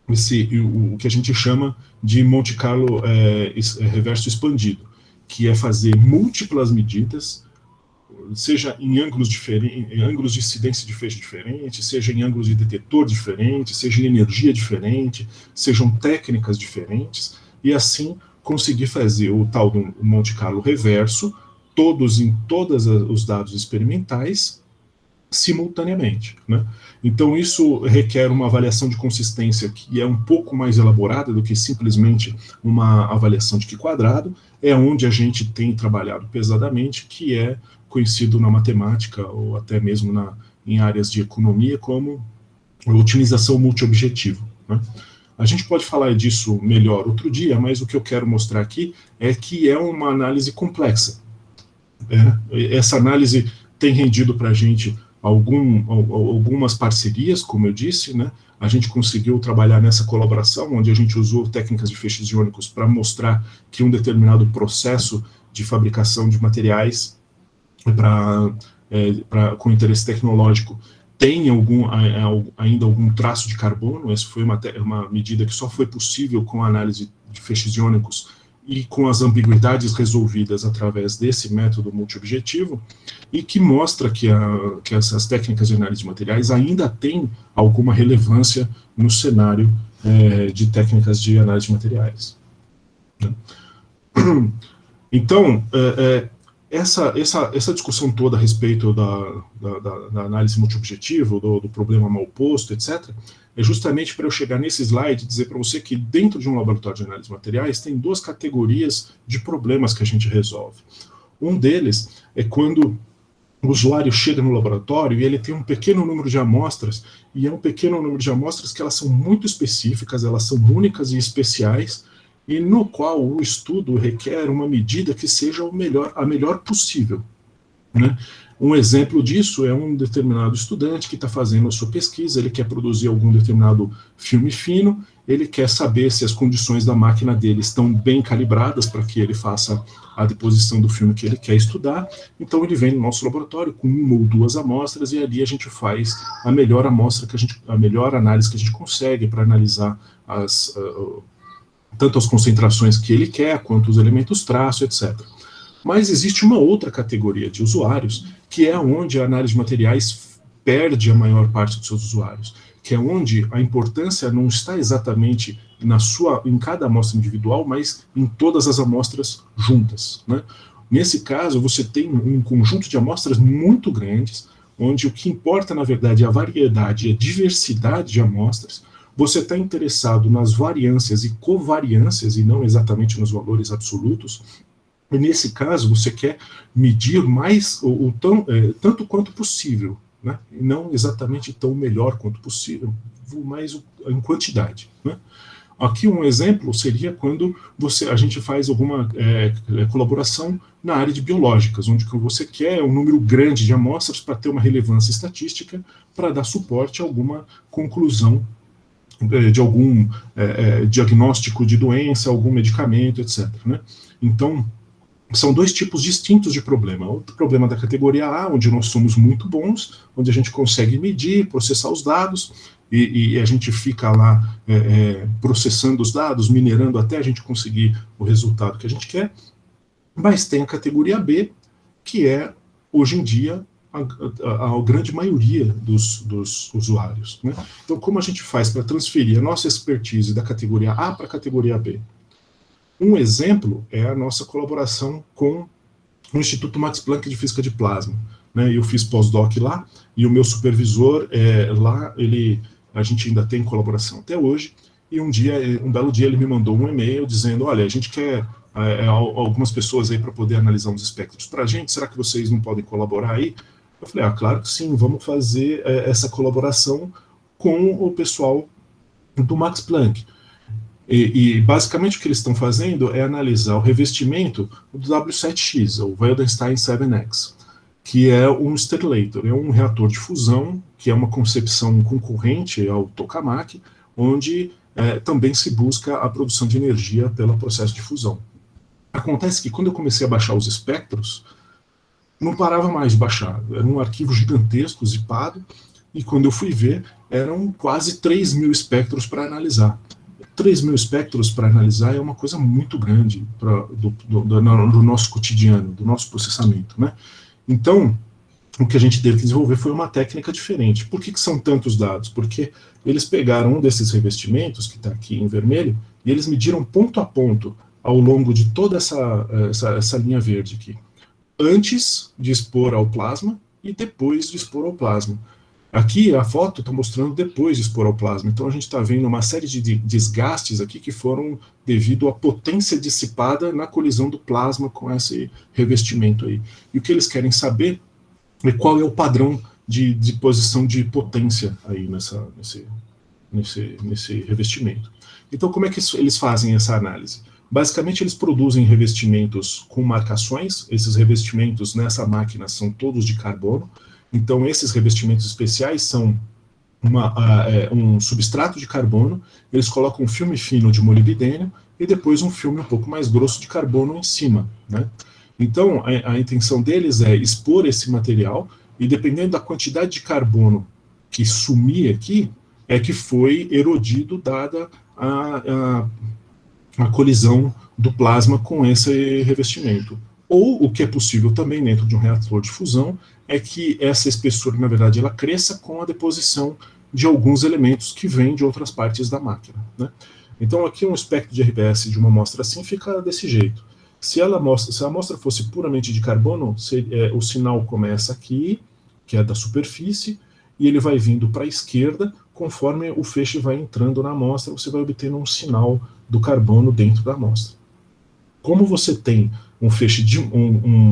o que a gente chama de Monte Carlo reverso expandido, que é fazer múltiplas medidas, seja em ângulos diferentes, em ângulos de incidência de feixe diferentes, seja em ângulos de detetor diferentes, seja em energia diferente, sejam técnicas diferentes, e assim conseguir fazer o tal do Monte Carlo reverso, todos os dados experimentais, simultaneamente, né? Então isso requer uma avaliação de consistência que é um pouco mais elaborada do que simplesmente uma avaliação de Q², é onde a gente tem trabalhado pesadamente, que é conhecido na matemática ou até mesmo em áreas de economia como otimização multiobjetivo, né? A gente pode falar disso melhor outro dia, mas o que eu quero mostrar aqui é que é uma análise complexa. Essa análise tem rendido para a gente algumas parcerias, como eu disse, né? A gente conseguiu trabalhar nessa colaboração, onde a gente usou técnicas de feixes iônicos para mostrar que um determinado processo de fabricação de materiais com interesse tecnológico tem ainda algum traço de carbono. Essa foi uma medida que só foi possível com a análise de feixes iônicos e com as ambiguidades resolvidas através desse método multiobjetivo, e que mostra que essas técnicas de análise de materiais ainda têm alguma relevância no cenário de técnicas de análise de materiais. Então, essa discussão toda a respeito da análise multiobjetivo, do problema mal posto, etc., é justamente para eu chegar nesse slide e dizer para você que dentro de um laboratório de análise de materiais tem duas categorias de problemas que a gente resolve. Um deles é quando o usuário chega no laboratório e ele tem um pequeno número de amostras, e é um pequeno número de amostras que elas são muito específicas, elas são únicas e especiais, e no qual o estudo requer uma medida que seja a melhor possível, né? Um exemplo disso é um determinado estudante que está fazendo a sua pesquisa, ele quer produzir algum determinado filme fino, ele quer saber se as condições da máquina dele estão bem calibradas para que ele faça a deposição do filme que ele quer estudar. Então ele vem no nosso laboratório com uma ou duas amostras, e ali a gente faz a melhor a melhor análise que a gente consegue para analisar tanto as concentrações que ele quer, quanto os elementos traço, etc. Mas existe uma outra categoria de usuários, que é onde a análise de materiais perde a maior parte dos seus usuários, que é onde a importância não está exatamente em cada amostra individual, mas em todas as amostras juntas, né? Nesse caso, você tem um conjunto de amostras muito grandes, onde o que importa, na verdade, é a variedade e a diversidade de amostras. Você está interessado nas variâncias e covariâncias, e não exatamente nos valores absolutos. E nesse caso, você quer medir mais tanto quanto possível, né? E não exatamente tão melhor quanto possível, mas em quantidade, né? Aqui um exemplo seria quando a gente faz alguma colaboração na área de biológicas, onde você quer um número grande de amostras para ter uma relevância estatística, para dar suporte a alguma conclusão de algum diagnóstico de doença, algum medicamento, etc., né? Então, são dois tipos distintos de problema. O problema da categoria A, onde nós somos muito bons, onde a gente consegue medir, processar os dados, e a gente fica lá processando os dados, minerando até a gente conseguir o resultado que a gente quer. Mas tem a categoria B, que é, hoje em dia, a grande maioria dos usuários. Né? Então, como a gente faz para transferir a nossa expertise da categoria A para a categoria B? Um exemplo é a nossa colaboração com o Instituto Max Planck de Física de Plasma. Né? Eu fiz pós-doc lá, e o meu supervisor lá, a gente ainda tem colaboração até hoje, e um belo dia ele me mandou um e-mail dizendo, olha, a gente quer algumas pessoas aí para poder analisar uns espectros para a gente, será que vocês não podem colaborar aí? Eu falei, claro que sim, vamos fazer essa colaboração com o pessoal do Max Planck. E basicamente o que eles estão fazendo é analisar o revestimento do W7X, o Wildenstein 7X, que é um stellator, é um reator de fusão, que é uma concepção concorrente ao tokamak, onde também se busca a produção de energia pelo processo de fusão. Acontece que quando eu comecei a baixar os espectros, não parava mais de baixar, era um arquivo gigantesco, zipado, e quando eu fui ver, eram quase 3.000 espectros para analisar. 3.000 espectros para analisar é uma coisa muito grande do nosso cotidiano, do nosso processamento, né? Então, o que a gente teve que desenvolver foi uma técnica diferente. Por que são tantos dados? Porque eles pegaram um desses revestimentos, que está aqui em vermelho, e eles mediram ponto a ponto, ao longo de toda essa linha verde aqui, antes de expor ao plasma e depois de expor ao plasma. Aqui a foto está mostrando depois de expor ao plasma, então a gente está vendo uma série de desgastes aqui que foram devido à potência dissipada na colisão do plasma com esse revestimento aí. E o que eles querem saber é qual é o padrão de posição de potência aí nesse revestimento. Então como é que eles fazem essa análise? Basicamente, eles produzem revestimentos com marcações. Esses revestimentos nessa máquina são todos de carbono. Então, esses revestimentos especiais são um substrato de carbono. Eles colocam um filme fino de molibdênio e depois um filme um pouco mais grosso de carbono em cima. Né? Então, a intenção deles é expor esse material e, dependendo da quantidade de carbono que sumir aqui, é que foi erodido dada a colisão do plasma com esse revestimento. Ou, o que é possível também dentro de um reator de fusão, é que essa espessura, na verdade, ela cresça com a deposição de alguns elementos que vêm de outras partes da máquina. Né? Então, aqui um espectro de RBS de uma amostra assim fica desse jeito. Se a amostra fosse puramente de carbono, o sinal começa aqui, que é da superfície, e ele vai vindo para a esquerda, conforme o feixe vai entrando na amostra, você vai obtendo um sinal do carbono dentro da amostra. Como você tem um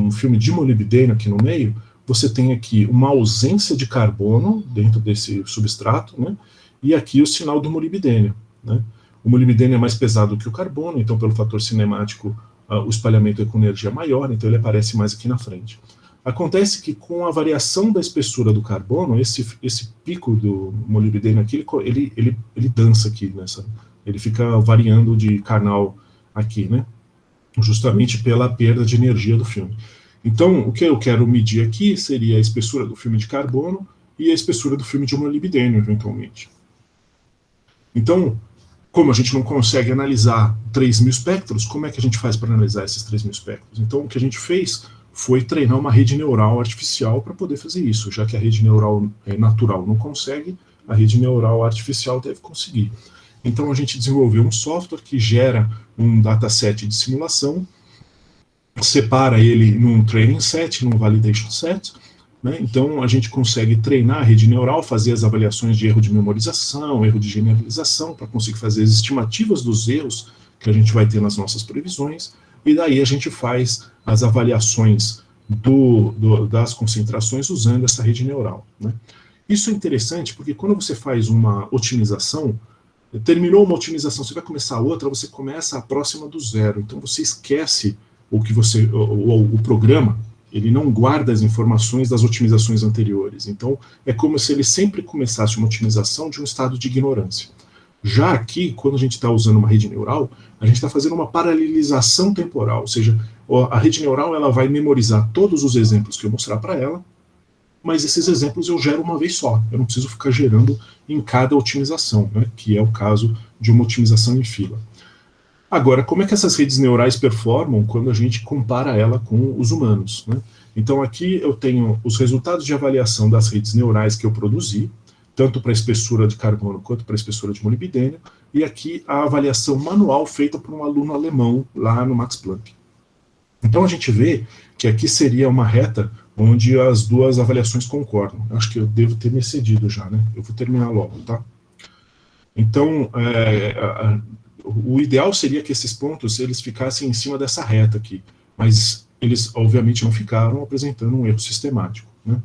filme de molibdênio aqui no meio, você tem aqui uma ausência de carbono dentro desse substrato, né? E aqui o sinal do molibdênio. Né? O molibdênio é mais pesado que o carbono, então pelo fator cinemático o espalhamento é com energia maior, então ele aparece mais aqui na frente. Acontece que com a variação da espessura do carbono, esse pico do molibdênio aqui, ele dança aqui, ele fica variando de canal aqui, né? Justamente pela perda de energia do filme. Então, o que eu quero medir aqui seria a espessura do filme de carbono e a espessura do filme de molibdênio, eventualmente. Então, como a gente não consegue analisar 3.000 espectros, como é que a gente faz para analisar esses 3.000 espectros? Então, o que a gente fez foi treinar uma rede neural artificial para poder fazer isso, já que a rede neural natural não consegue, a rede neural artificial deve conseguir. Então a gente desenvolveu um software que gera um dataset de simulação, separa ele num training set, num validation set, né? Então a gente consegue treinar a rede neural, fazer as avaliações de erro de memorização, erro de generalização, para conseguir fazer as estimativas dos erros que a gente vai ter nas nossas previsões, e daí a gente faz as avaliações das concentrações usando essa rede neural. Né? Isso é interessante porque quando você faz uma otimização, terminou uma otimização, você vai começar outra, você começa próxima do zero, então você esquece o programa, ele não guarda as informações das otimizações anteriores, então é como se ele sempre começasse uma otimização de um estado de ignorância. Já aqui, quando a gente está usando uma rede neural, a gente está fazendo uma paralelização temporal, ou seja, a rede neural ela vai memorizar todos os exemplos que eu mostrar para ela, mas esses exemplos eu gero uma vez só, eu não preciso ficar gerando em cada otimização, né, que é o caso de uma otimização em fila. Agora, como é que essas redes neurais performam quando a gente compara ela com os humanos, né? Então aqui eu tenho os resultados de avaliação das redes neurais que eu produzi, tanto para a espessura de carbono quanto para a espessura de molibdênio, e aqui a avaliação manual feita por um aluno alemão lá no Max Planck. Então a gente vê que aqui seria uma reta onde as duas avaliações concordam. Acho que eu devo ter me excedido já, né? Eu vou terminar logo, tá? Então, o ideal seria que esses pontos eles ficassem em cima dessa reta aqui, mas eles obviamente não ficaram, apresentando um erro sistemático, né?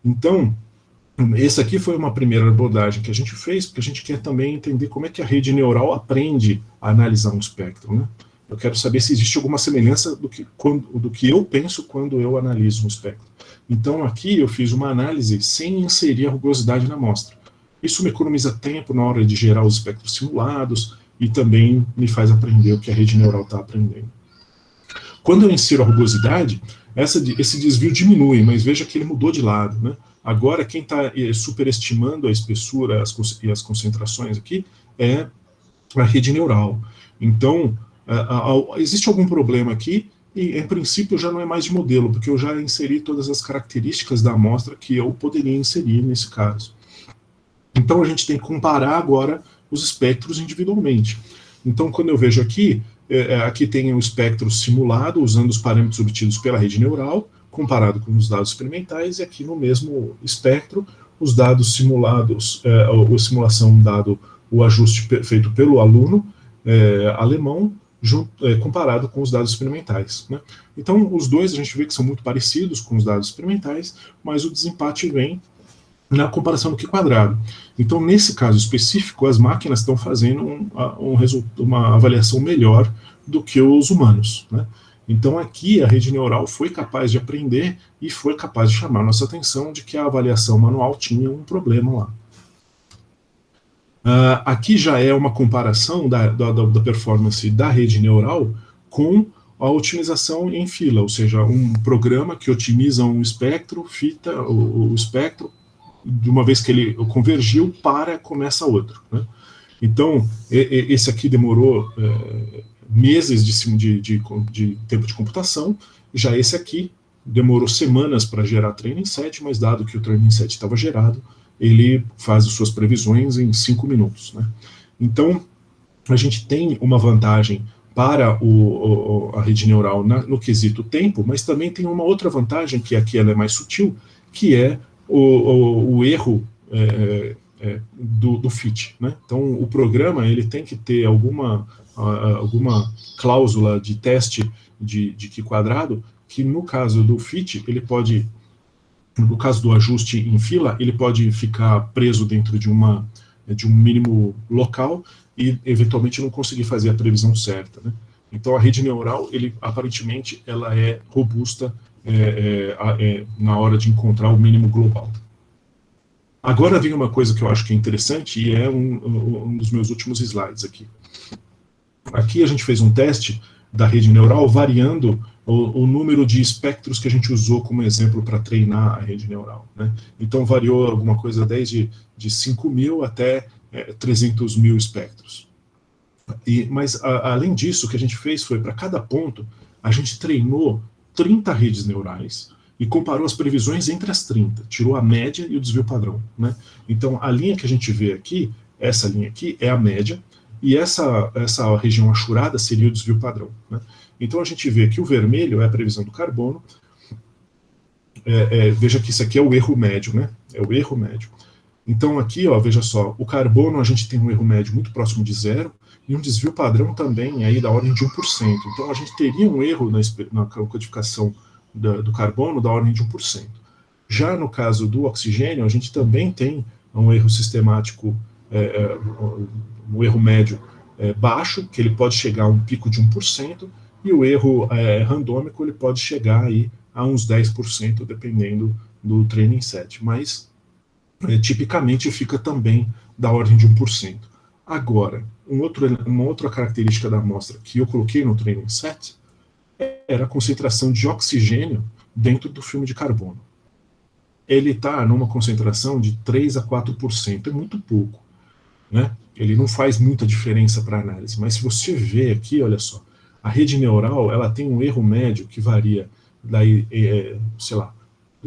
Então, essa aqui foi uma primeira abordagem que a gente fez, porque a gente quer também entender como é que a rede neural aprende a analisar um espectro, né? Eu quero saber se existe alguma semelhança do que eu penso quando eu analiso um espectro. Então aqui eu fiz uma análise sem inserir a rugosidade na amostra. Isso me economiza tempo na hora de gerar os espectros simulados e também me faz aprender o que a rede neural está aprendendo. Quando eu insiro a rugosidade, esse desvio diminui, mas veja que ele mudou de lado, né? Agora, quem está superestimando a espessura e as concentrações aqui é a rede neural. Então, existe algum problema aqui, e em princípio já não é mais de modelo, porque eu já inseri todas as características da amostra que eu poderia inserir nesse caso. Então, a gente tem que comparar agora os espectros individualmente. Então, quando eu vejo aqui, aqui tem o espectro simulado, usando os parâmetros obtidos pela rede neural, comparado com os dados experimentais, e aqui no mesmo espectro, os dados simulados, a simulação dado o ajuste feito pelo aluno alemão, comparado com os dados experimentais, né? Então, os dois a gente vê que são muito parecidos com os dados experimentais, mas o desempate vem na comparação do Q². Então, nesse caso específico, as máquinas estão fazendo uma avaliação melhor do que os humanos, né? Então, aqui a rede neural foi capaz de aprender e foi capaz de chamar nossa atenção de que a avaliação manual tinha um problema lá. Aqui já é uma comparação da performance da rede neural com a otimização em fila, ou seja, um programa que otimiza um espectro, fita o espectro, de uma vez que ele convergiu, começa outro, né? Então, esse aqui demorou meses de tempo de computação, já esse aqui demorou semanas para gerar training set, mas dado que o training set estava gerado, ele faz as suas previsões em 5 minutos, né? Então, a gente tem uma vantagem para a rede neural no quesito tempo, mas também tem uma outra vantagem, que aqui ela é mais sutil, que é o erro do fit, né? Então, o programa ele tem que ter alguma cláusula de teste de Q², que no caso do fit, ele pode, no caso do ajuste em fila, ele pode ficar preso dentro de um mínimo local e eventualmente não conseguir fazer a previsão certa, né? Então a rede neural, aparentemente, ela é robusta na hora de encontrar o mínimo global. Agora vem uma coisa que eu acho que é interessante, e é um dos meus últimos slides aqui. Aqui a gente fez um teste da rede neural variando o número de espectros que a gente usou como exemplo para treinar a rede neural, né? Então variou alguma coisa desde de 5.000 até 300.000 espectros. Mas além disso, o que a gente fez foi, para cada ponto, a gente treinou 30 redes neurais e comparou as previsões entre as 30, tirou a média e o desvio padrão, né? Então a linha que a gente vê aqui, essa linha aqui é a média, e essa região achurada seria o desvio padrão, né? Então a gente vê que o vermelho é a previsão do carbono, veja que isso aqui é o erro médio, né? É o erro médio. Então aqui, ó, veja só, o carbono a gente tem um erro médio muito próximo de 0, e um desvio padrão também aí da ordem de 1%. Então a gente teria um erro na codificação do carbono da ordem de 1%. Já no caso do oxigênio, a gente também tem um erro sistemático, um erro médio baixo, que ele pode chegar a um pico de 1%, e o erro randômico ele pode chegar aí a uns 10%, dependendo do training set, mas tipicamente fica também da ordem de 1%. Agora, uma outra característica da amostra que eu coloquei no training set era a concentração de oxigênio dentro do filme de carbono. Ele está numa concentração de 3 a 4%, é muito pouco, né? ele não faz muita diferença para a análise, mas se você vê aqui, olha só, a rede neural, ela tem um erro médio que varia, daí, sei lá,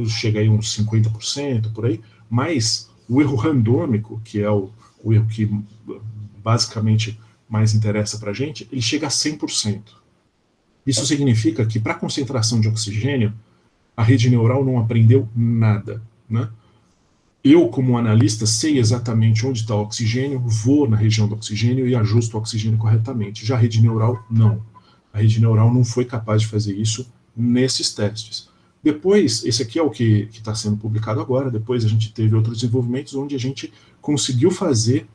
chega aí uns 50% por aí, mas o erro randômico, que é o erro que basicamente mais interessa para a gente, ele chega a 100%. Isso significa que para a concentração de oxigênio, a rede neural não aprendeu nada, né? Eu, como analista, sei exatamente onde está o oxigênio, vou na região do oxigênio e ajusto o oxigênio corretamente. Já a rede neural, não. A rede neural não foi capaz de fazer isso nesses testes. Depois, esse aqui é o que está sendo publicado agora, depois a gente teve outros desenvolvimentos onde a gente conseguiu fazer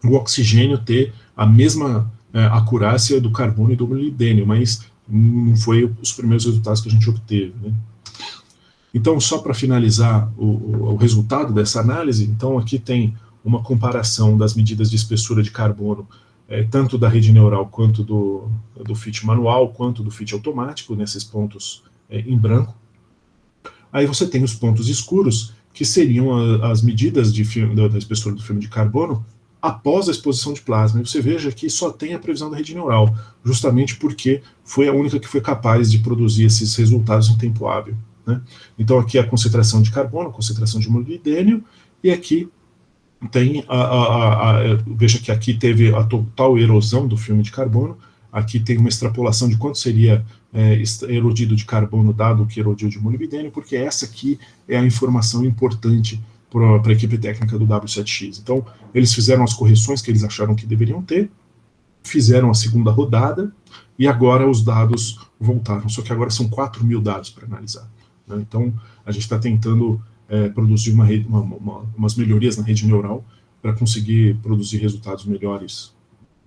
o oxigênio ter a mesma acurácia do carbono e do molibdênio, mas não foi os primeiros resultados que a gente obteve, né? Então, só para finalizar o resultado dessa análise, então aqui tem uma comparação das medidas de espessura de carbono, tanto da rede neural quanto do FIT manual, quanto do FIT automático, nesses pontos em branco. Aí você tem os pontos escuros, que seriam as medidas da espessura do filme de carbono após a exposição de plasma. E você veja que só tem a previsão da rede neural, justamente porque foi a única que foi capaz de produzir esses resultados em tempo hábil, né? Então aqui a concentração de carbono, a concentração de molibdênio, e aqui tem veja que aqui teve a total erosão do filme de carbono, aqui tem uma extrapolação de quanto seria erodido de carbono dado o que erodiu de molibdênio, porque essa aqui é a informação importante para a equipe técnica do W7X. Então, eles fizeram as correções que eles acharam que deveriam ter, fizeram a segunda rodada, e agora os dados voltaram, só que agora são 4.000 dados para analisar, né? Então, a gente está tentando produzir umas melhorias na rede neural para conseguir produzir resultados melhores,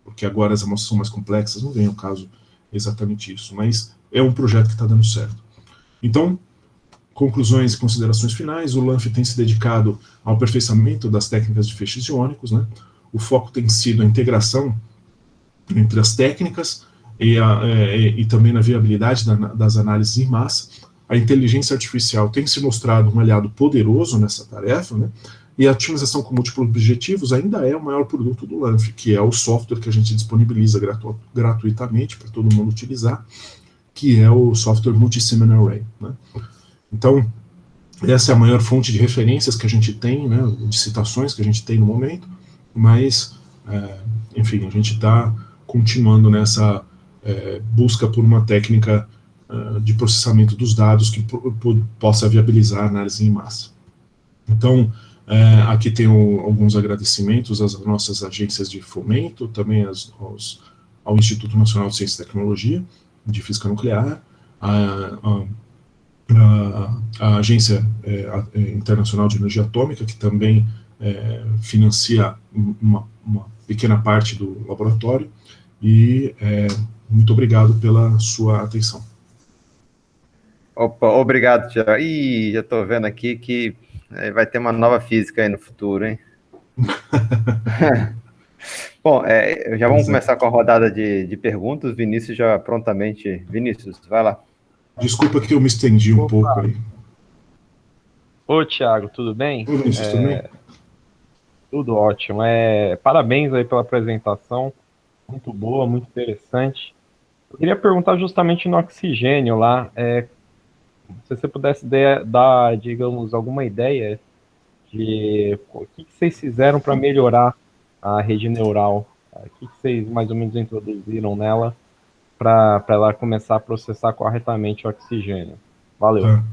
porque agora as amostras são mais complexas, não vem ao caso exatamente isso, mas é um projeto que está dando certo. Então, conclusões e considerações finais, o LANF tem se dedicado ao aperfeiçoamento das técnicas de feixes iônicos, né? O foco tem sido a integração entre as técnicas e também na viabilidade das análises em massa. A inteligência artificial tem se mostrado um aliado poderoso nessa tarefa, né? E a otimização com múltiplos objetivos ainda é o maior produto do LANF, que é o software que a gente disponibiliza gratuitamente para todo mundo utilizar, que é o software Multi-Semen Array, né? Então, essa é a maior fonte de referências que a gente tem, né, de citações que a gente tem no momento, mas, enfim, a gente está continuando nessa busca por uma técnica de processamento dos dados que possa viabilizar a análise em massa. Então, aqui tem alguns agradecimentos às nossas agências de fomento, também ao Instituto Nacional de Ciência e Tecnologia, de Física Nuclear, a Agência Internacional de Energia Atômica, que também financia uma pequena parte do laboratório, e muito obrigado pela sua atenção. Opa, obrigado, Tiago. Ih, já estou vendo aqui que vai ter uma nova física aí no futuro, hein? Bom, já vamos começar com a rodada de perguntas. Vinícius já prontamente... Vinícius, vai lá. Desculpa que eu me estendi um pouco aí. Ô, Tiago, tudo bem? Oi, Vinícius, tudo bem? Tudo ótimo. Parabéns aí pela apresentação. Muito boa, muito interessante. Eu queria perguntar justamente no oxigênio lá. Se você pudesse dar, digamos, alguma ideia de o que vocês fizeram para melhorar a rede neural, o que vocês mais ou menos introduziram nela para ela começar a processar corretamente o oxigênio. Valeu. Tá.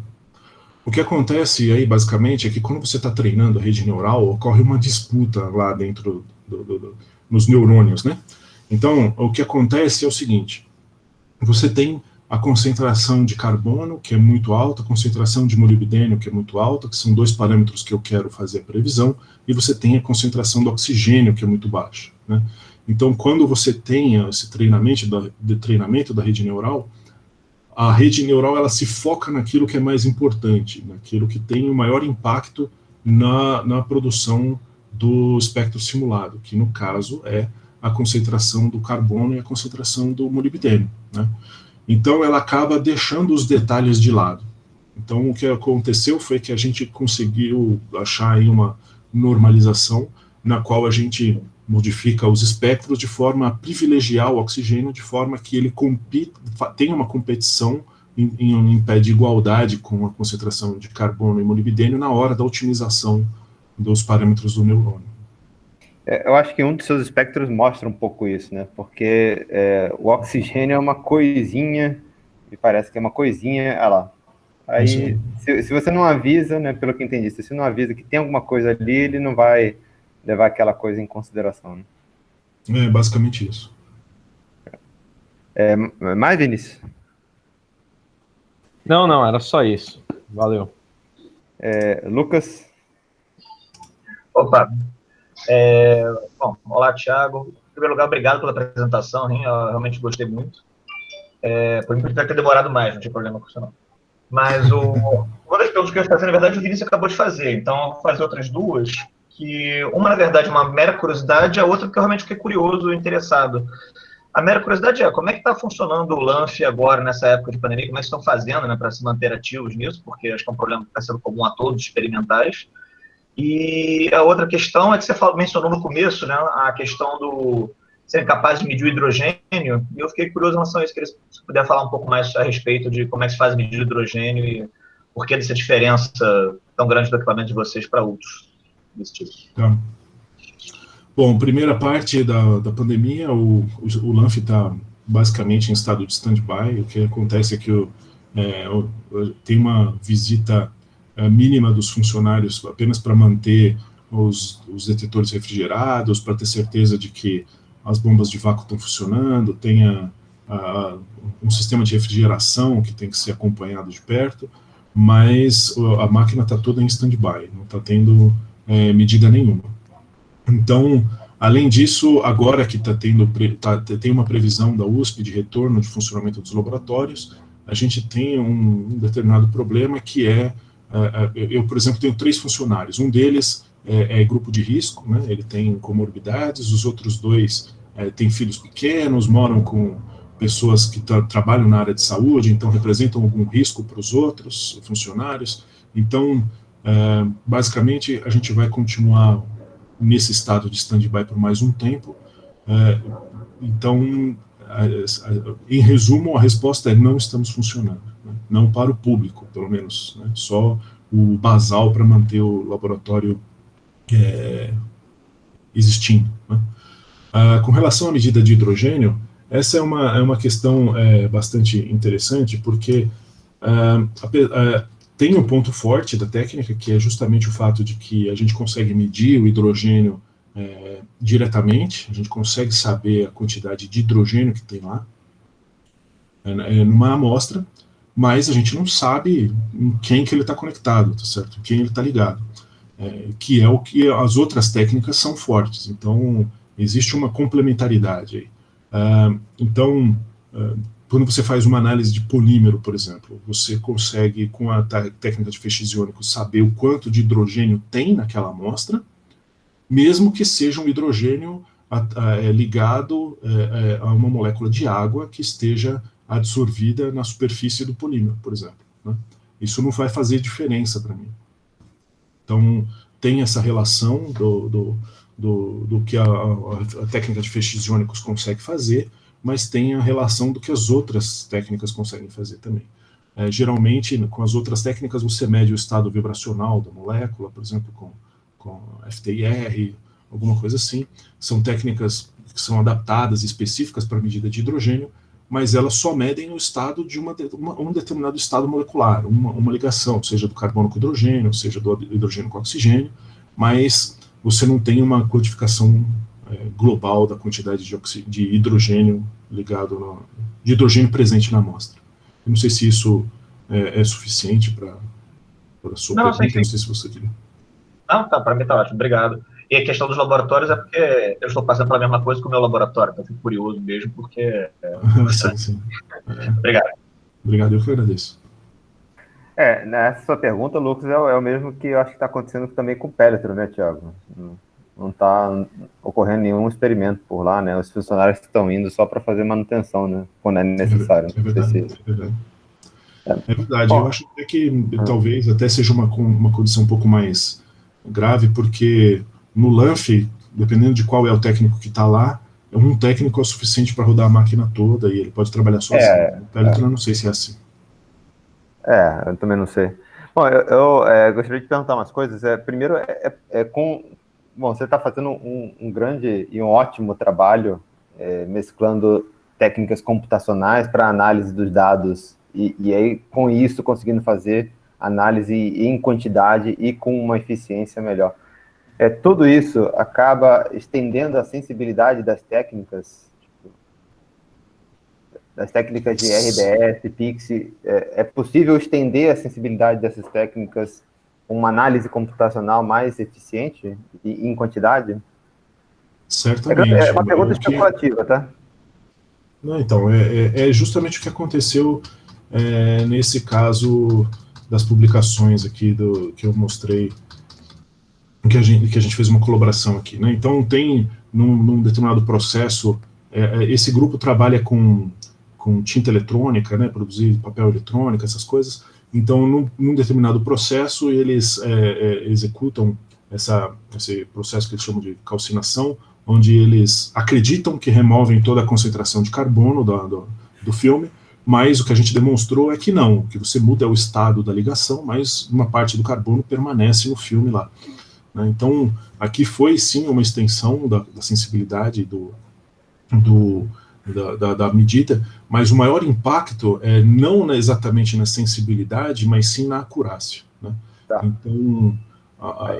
O que acontece aí, basicamente, é que quando você está treinando a rede neural, ocorre uma disputa lá dentro nos neurônios, né? Então, o que acontece é o seguinte: você tem a concentração de carbono, que é muito alta, a concentração de molibdênio, que é muito alta, que são dois parâmetros que eu quero fazer a previsão, e você tem a concentração do oxigênio, que é muito baixa, né? Então, quando você tem esse treinamento da rede neural, a rede neural ela se foca naquilo que é mais importante, naquilo que tem o maior impacto na produção do espectro simulado, que no caso é a concentração do carbono e a concentração do molibdênio, né? Então ela acaba deixando os detalhes de lado. Então o que aconteceu foi que a gente conseguiu achar aí uma normalização na qual a gente modifica os espectros de forma a privilegiar o oxigênio, de forma que ele tenha uma competição em pé de igualdade com a concentração de carbono e molibdênio na hora da otimização dos parâmetros do neurônio. Eu acho que um dos seus espectros mostra um pouco isso, né? Porque o oxigênio é uma coisinha, e parece que é uma coisinha, olha lá. Aí, se você não avisa, né, pelo que eu entendi, se você não avisa que tem alguma coisa ali, ele não vai levar aquela coisa em consideração, né? É basicamente isso. Mais, Vinícius? Não, era só isso. Valeu. Lucas? Opa. Bom, olá, Thiago. Em primeiro lugar, obrigado pela apresentação, hein? Eu realmente gostei muito. Por mim, podia ter demorado mais, não tinha problema com isso, não. Mas uma das perguntas que eu ia fazer, na verdade, o Vinícius acabou de fazer. Então, eu vou fazer outras duas, que uma, na verdade, é uma mera curiosidade, a outra que eu realmente fiquei curioso e interessado. A mera curiosidade é, como é que está funcionando o LANF agora, nessa época de pandemia? Como é que estão fazendo, né, para se manter ativos nisso? Porque acho que é um problema que está sendo comum a todos, experimentais. E a outra questão é que você mencionou no começo, né, a questão do serem capazes de medir o hidrogênio, e eu fiquei curioso em relação a isso, queria se puder falar um pouco mais a respeito de como é que se faz medir o hidrogênio e por que dessa diferença tão grande do equipamento de vocês para outros desse tipo. Tá. Bom, primeira parte da pandemia, o LANF está basicamente em estado de stand-by. O que acontece é que tem uma visita mínima dos funcionários apenas para manter os detetores refrigerados, para ter certeza de que as bombas de vácuo estão funcionando, tenha um sistema de refrigeração que tem que ser acompanhado de perto, mas a máquina está toda em stand-by, não está tendo medida nenhuma. Então, além disso, agora que tem uma previsão da USP de retorno de funcionamento dos laboratórios, a gente tem um determinado problema que eu, por exemplo, tenho 3 funcionários, um deles é grupo de risco, né? Ele tem comorbidades, os outros 2 têm filhos pequenos, moram com pessoas que trabalham na área de saúde, então representam algum risco para os outros funcionários. Então, basicamente, a gente vai continuar nesse estado de stand-by por mais um tempo. Então, em resumo, a resposta é não estamos funcionando, né? Não para o público, pelo menos, né? Só o basal para manter o laboratório existindo, né? Com relação à medida de hidrogênio, essa é uma questão bastante interessante, porque tem um ponto forte da técnica, que é justamente o fato de que a gente consegue medir o hidrogênio diretamente, a gente consegue saber a quantidade de hidrogênio que tem lá, numa amostra, mas a gente não sabe em quem que ele está conectado, tá certo? Em quem ele está ligado, que é o que as outras técnicas são fortes. Então, existe uma complementaridade aí. Então, quando você faz uma análise de polímero, por exemplo, você consegue, com a técnica de feixes iônicos, saber o quanto de hidrogênio tem naquela amostra, mesmo que seja um hidrogênio ligado a uma molécula de água que esteja absorvida na superfície do polímero, por exemplo, né? Isso não vai fazer diferença para mim. Então, tem essa relação do que a técnica de feixes iônicos consegue fazer, mas tem a relação do que as outras técnicas conseguem fazer também. Geralmente, com as outras técnicas, você mede o estado vibracional da molécula, por exemplo, com FTIR, alguma coisa assim. São técnicas que são adaptadas e específicas para a medida de hidrogênio, mas elas só medem o estado de um determinado estado molecular, uma ligação, seja do carbono com hidrogênio, seja do hidrogênio com oxigênio, mas você não tem uma quantificação global da quantidade de hidrogênio de hidrogênio presente na amostra. Eu não sei se isso é suficiente para a sua pergunta, não sei se você queria. Não, tá, para mim tá ótimo, obrigado. E a questão dos laboratórios é porque eu estou passando pela mesma coisa com o meu laboratório, então eu fico curioso mesmo, porque... sim. Obrigado. Obrigado, eu que agradeço. Nessa sua pergunta, Lucas, é o mesmo que eu acho que está acontecendo também com o Péletro, né, Thiago? Não está ocorrendo nenhum experimento por lá, né? Os funcionários estão indo só para fazer manutenção, né? Quando é necessário. É verdade. Eu acho até que talvez até seja uma condição um pouco mais grave, porque no LANF dependendo de qual é o técnico que está lá, um técnico é o suficiente para rodar a máquina toda e ele pode trabalhar sozinho. No Peloton eu não sei se é assim. Eu também não sei. Bom, gostaria de perguntar umas coisas. Primeiro, bom, você está fazendo um grande e um ótimo trabalho mesclando técnicas computacionais para análise dos dados e aí, com isso, conseguindo fazer análise em quantidade e com uma eficiência melhor. Tudo isso acaba estendendo a sensibilidade das técnicas de RBS, Pixie. É possível estender a sensibilidade dessas técnicas com uma análise computacional mais eficiente e em quantidade? Certamente. É uma pergunta especulativa, tá? Não, então, é justamente o que aconteceu nesse caso das publicações aqui que eu mostrei, que a gente fez uma colaboração aqui, né? Então, tem, num determinado processo, esse grupo trabalha com tinta eletrônica, né, produzir papel eletrônico, essas coisas. Então, num determinado processo, eles executam esse processo que eles chamam de calcinação, onde eles acreditam que removem toda a concentração de carbono do filme, mas o que a gente demonstrou é que não, o que você muda é o estado da ligação, mas uma parte do carbono permanece no filme lá. Né? Então, aqui foi sim uma extensão da sensibilidade da medida, mas o maior impacto é não exatamente na sensibilidade, mas sim na acurácia. Né? Tá. Então,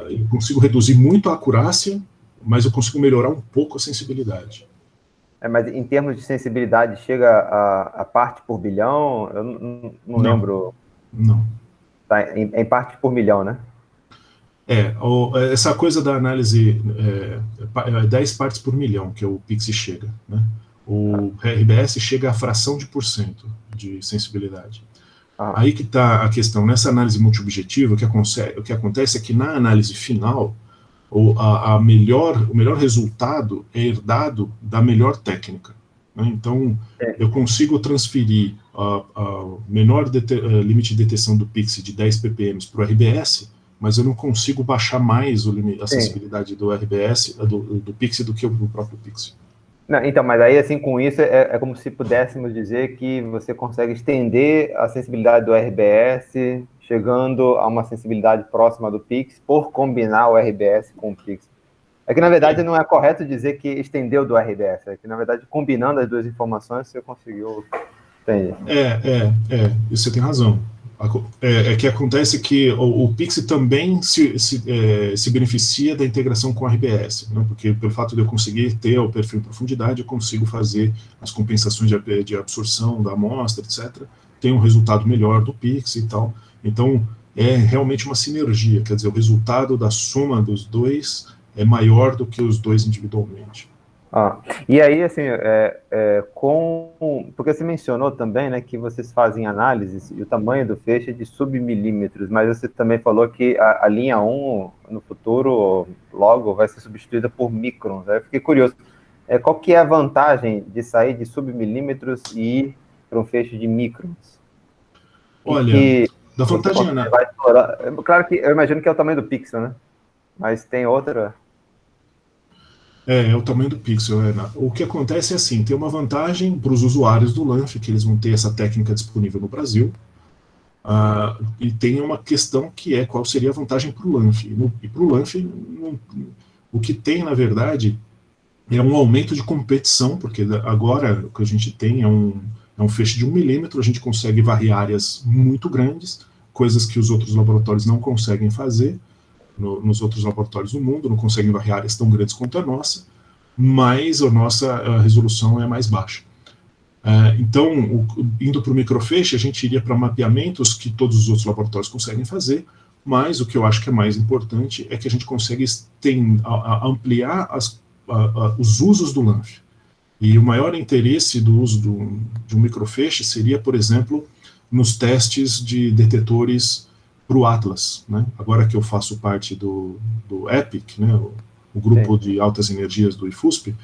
eu consigo reduzir muito a acurácia, mas eu consigo melhorar um pouco a sensibilidade. Mas em termos de sensibilidade, chega a parte por bilhão? Eu não lembro. Não. Tá, em parte por milhão, né? Essa coisa da análise 10 partes por milhão, que o Pixie chega, né? O RBS chega a fração de % de sensibilidade. Aí que está a questão. Nessa análise multiobjetiva, o que acontece é que na análise final, o melhor resultado é herdado da melhor técnica. Né? Então, eu consigo transferir o menor limite de detecção do Pixie de 10 ppm para o RBS, mas eu não consigo baixar mais a sensibilidade do RBS, do Pixie, do que o próprio Pixie. Não, então, mas aí, assim, com isso, é como se pudéssemos dizer que você consegue estender a sensibilidade do RBS, chegando a uma sensibilidade próxima do Pixie, por combinar o RBS com o Pixie. É que, na verdade, não é correto dizer que estendeu do RBS, é que, na verdade, combinando as duas informações, você conseguiu entender. Isso você tem razão. Que acontece que o Pixie também se beneficia da integração com o RBS, né? Porque pelo fato de eu conseguir ter o perfil em profundidade, eu consigo fazer as compensações de absorção da amostra, etc. Tem um resultado melhor do Pixie e tal. Então, é realmente uma sinergia, quer dizer, o resultado da soma dos dois é maior do que os dois individualmente. E aí, assim, porque você mencionou também, né, que vocês fazem análises e o tamanho do feixe é de submilímetros, mas você também falou que a linha 1, no futuro, logo, vai ser substituída por microns. Aí eu fiquei curioso, qual que é a vantagem de sair de submilímetros e ir para um feixe de microns? Olha, da vantagem... Claro que eu imagino que é o tamanho do pixel, né? Mas tem outra... É o tamanho do pixel. O que acontece é assim, tem uma vantagem para os usuários do LANF, que eles vão ter essa técnica disponível no Brasil, e tem uma questão que é qual seria a vantagem para o LANF. E para o LANF, o que tem, na verdade, é um aumento de competição, porque agora o que a gente tem é um feixe de 1 milímetro, a gente consegue varrer áreas muito grandes, coisas que os outros laboratórios não conseguem fazer, nos outros laboratórios do mundo, não conseguem varrer áreas tão grandes quanto a nossa, mas a nossa resolução é mais baixa. Então, indo para o microfeixe, a gente iria para mapeamentos que todos os outros laboratórios conseguem fazer, mas o que eu acho que é mais importante é que a gente consegue ampliar os usos do LANF. E o maior interesse do uso de um microfeixe seria, por exemplo, nos testes de detetores para o Atlas, né? Agora que eu faço parte do EPIC, né, o grupo de altas energias do IFUSP,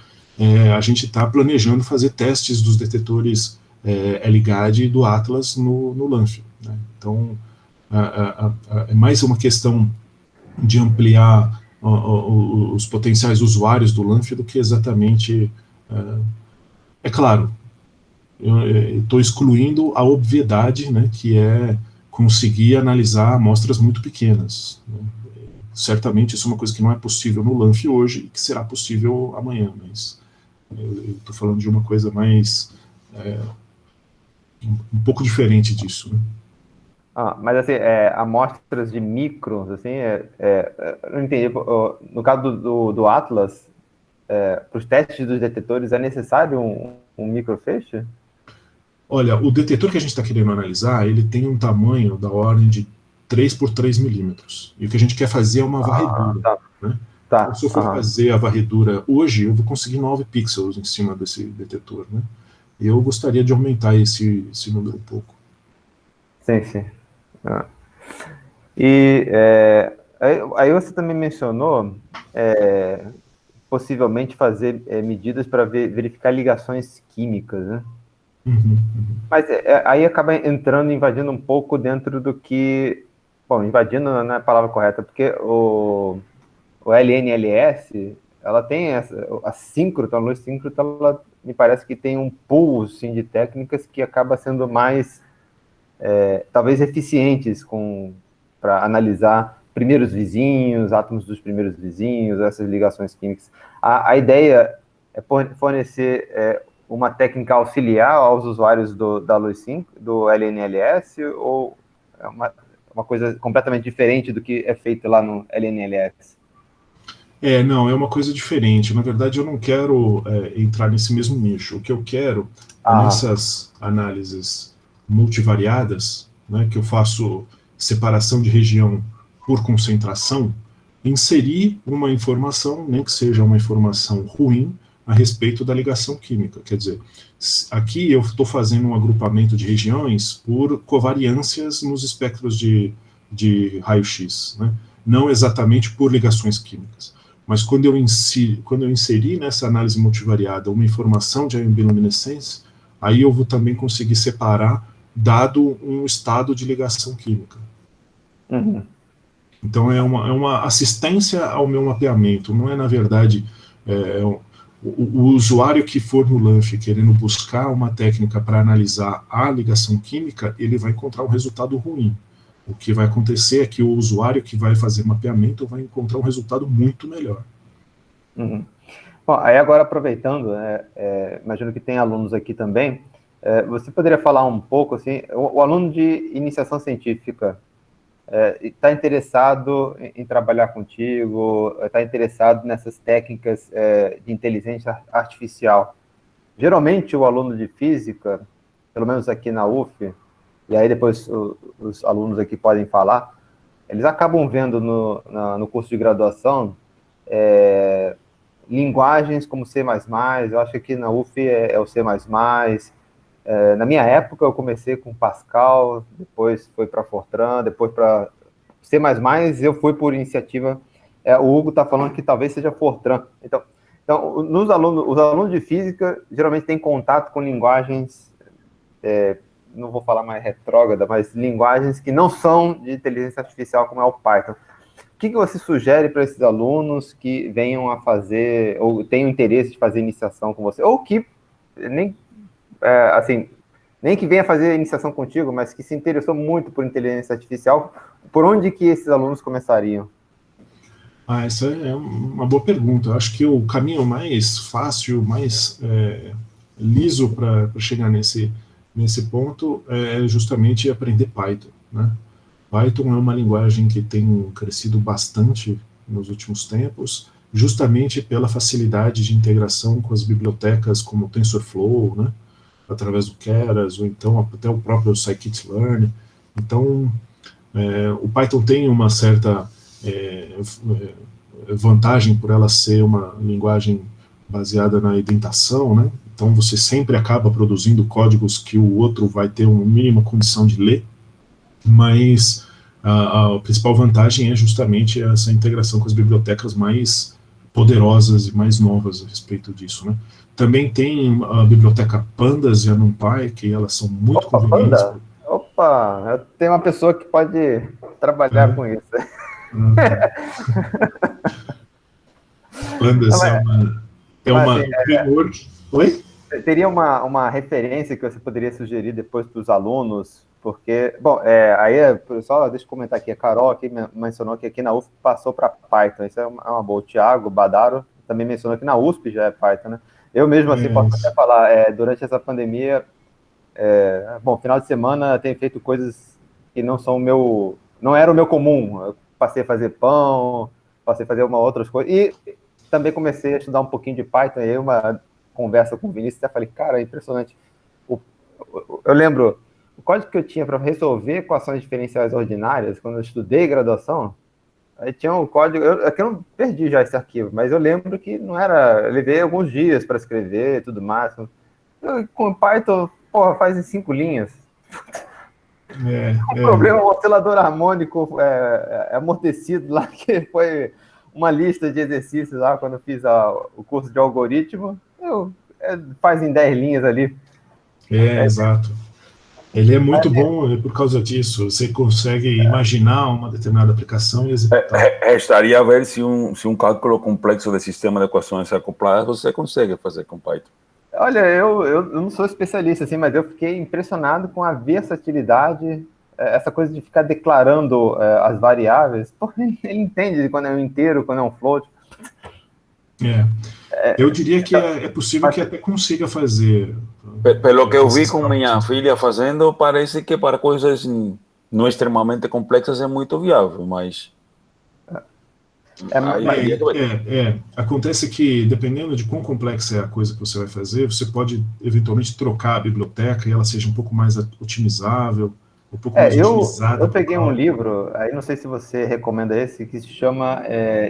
a gente está planejando fazer testes dos detetores LGAD do Atlas no LANF. Né? Então, é mais uma questão de ampliar os potenciais usuários do LANF do que exatamente... É claro, eu estou excluindo a obviedade, né, que é conseguir analisar amostras muito pequenas, né? Certamente isso é uma coisa que não é possível no LANF hoje e que será possível amanhã, mas eu estou falando de uma coisa mais um pouco diferente disso, né? Mas assim, amostras de micros, assim, eu não entendi. No caso do Atlas, para os testes dos detetores, é necessário um microfeixe? Olha, o detetor que a gente está querendo analisar, ele tem um tamanho da ordem de 3 por 3 milímetros. E o que a gente quer fazer é uma varredura. Tá. Né? Tá. Então, se eu for fazer a varredura hoje, eu vou conseguir 9 pixels em cima desse detetor. Né? E eu gostaria de aumentar esse número um pouco. Sim. E aí você também mencionou possivelmente fazer medidas para verificar ligações químicas, né? Mas aí acaba invadindo um pouco dentro do que... Bom, invadindo não é a palavra correta, porque o LNLS, ela tem a síncrota, a luz síncrota, ela me parece que tem um pool assim, de técnicas que acaba sendo mais, talvez, eficientes para analisar primeiros vizinhos, átomos dos primeiros vizinhos, essas ligações químicas. A ideia é fornecer uma técnica auxiliar aos usuários da luz 5, do LNLS, ou é uma coisa completamente diferente do que é feito lá no LNLS? Não, é uma coisa diferente. Na verdade, eu não quero entrar nesse mesmo nicho. O que eu quero é nessas análises multivariadas, né, que eu faço separação de região por concentração, inserir uma informação, nem que seja uma informação ruim, a respeito da ligação química. Quer dizer, aqui eu estou fazendo um agrupamento de regiões por covariâncias nos espectros de raio-x, né? Não exatamente por ligações químicas. Mas quando eu inseri nessa análise multivariada uma informação de bioluminescência, aí eu vou também conseguir separar, dado um estado de ligação química. Então é uma assistência ao meu mapeamento, não é, na verdade, o usuário que for no LANF querendo buscar uma técnica para analisar a ligação química, ele vai encontrar um resultado ruim. O que vai acontecer é que o usuário que vai fazer mapeamento vai encontrar um resultado muito melhor. Bom, aí agora aproveitando, imagino que tem alunos aqui também, você poderia falar um pouco, assim, o aluno de iniciação científica está interessado em trabalhar contigo, está interessado nessas técnicas de inteligência artificial. Geralmente o aluno de física, pelo menos aqui na UF, e aí depois os alunos aqui podem falar, eles acabam vendo no curso de graduação linguagens como C++, eu acho que aqui na UF é o C++, na minha época eu comecei com Pascal, depois foi para Fortran, depois para C++, eu fui por iniciativa, o Hugo está falando que talvez seja Fortran. Então os alunos de física geralmente têm contato com linguagens, não vou falar mais retrógrada, mas linguagens que não são de inteligência artificial, como é o Python. O que você sugere para esses alunos que venham a fazer, ou tenham interesse de fazer iniciação com você, ou que nem que venha fazer iniciação contigo, mas que se interessou muito por inteligência artificial, por onde que esses alunos começariam? Essa é uma boa pergunta. Eu acho que o caminho mais fácil, mais liso para chegar nesse ponto é justamente aprender Python, né? Python é uma linguagem que tem crescido bastante nos últimos tempos, justamente pela facilidade de integração com as bibliotecas como TensorFlow, né? Através do Keras, ou então até o próprio scikit-learn. Então, o Python tem uma certa vantagem por ela ser uma linguagem baseada na indentação, né? Então você sempre acaba produzindo códigos que o outro vai ter uma mínima condição de ler, mas a principal vantagem é justamente essa integração com as bibliotecas mais poderosas e mais novas a respeito disso, né? Também tem a biblioteca Pandas e a NumPy, que elas são muito convenientes. Eu tenho uma pessoa que pode trabalhar com isso. Pandas é uma assim, framework. Oi? Teria uma referência que você poderia sugerir depois para os alunos? Porque, bom, só deixa eu comentar aqui, a Carol aqui mencionou que aqui na USP passou para Python, isso é uma boa. O Thiago Badaro também mencionou que na USP já é Python, né? Eu mesmo, assim, posso até falar, durante essa pandemia, bom, final de semana tenho feito coisas que não era o meu comum. Eu passei a fazer pão, passei a fazer outras coisas, e também comecei a estudar um pouquinho de Python, e aí uma conversa com o Vinícius, até falei, cara, é impressionante. Eu lembro, o código que eu tinha para resolver equações diferenciais ordinárias, quando eu estudei graduação, aí tinha um código, eu não perdi já esse arquivo, mas eu lembro que não era, eu levei alguns dias para escrever e tudo mais. Com Python, porra, faz em 5 linhas. O problema é o oscilador harmônico amortecido lá, que foi uma lista de exercícios lá, quando eu fiz o curso de algoritmo, faz em 10 linhas ali. Exato. Ele é muito bom por causa disso. Você consegue imaginar uma determinada aplicação e executar. Restaria a ver se um cálculo complexo de sistema de equações acopladas você consegue fazer com Python. Olha, eu não sou especialista, assim, mas eu fiquei impressionado com a versatilidade, essa coisa de ficar declarando as variáveis. Porque ele entende quando é um inteiro, quando é um float. Eu diria que é possível que até consiga fazer. Pelo que eu vi com minha filha fazendo, parece que para coisas não extremamente complexas é muito viável, mas... Acontece que, dependendo de quão complexa é a coisa que você vai fazer, você pode, eventualmente, trocar a biblioteca e ela seja um pouco mais otimizável, um pouco mais otimizada. Eu peguei um livro, aí não sei se você recomenda esse, que se chama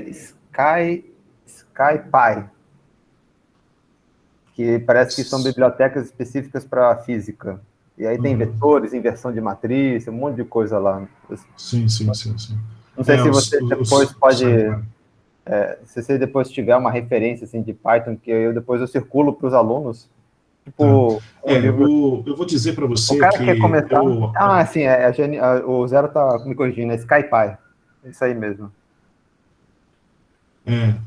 SkyPy, que parece que são bibliotecas específicas para física. E aí tem vetores, inversão de matriz, um monte de coisa lá. Sim. Não sei se você depois pode... se você depois tiver uma referência assim, de Python, que eu circulo para os alunos. Tipo, eu vou dizer para você o cara que quer começar... sim, o Zero está me corrigindo, é SkyPy. Isso aí mesmo.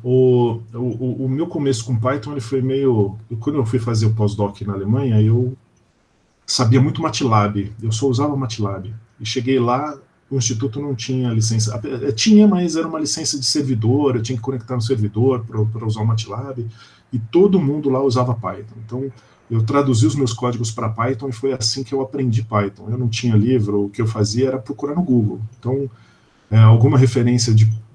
O meu começo com Python ele foi meio... Quando eu fui fazer o pós-doc na Alemanha, eu sabia muito MATLAB, eu só usava MATLAB. E cheguei lá, o instituto não tinha licença... Tinha, mas era uma licença de servidor, eu tinha que conectar no servidor para usar o MATLAB, e todo mundo lá usava Python. Então, eu traduzi os meus códigos para Python e foi assim que eu aprendi Python. Eu não tinha livro, o que eu fazia era procurar no Google. Então, alguma referência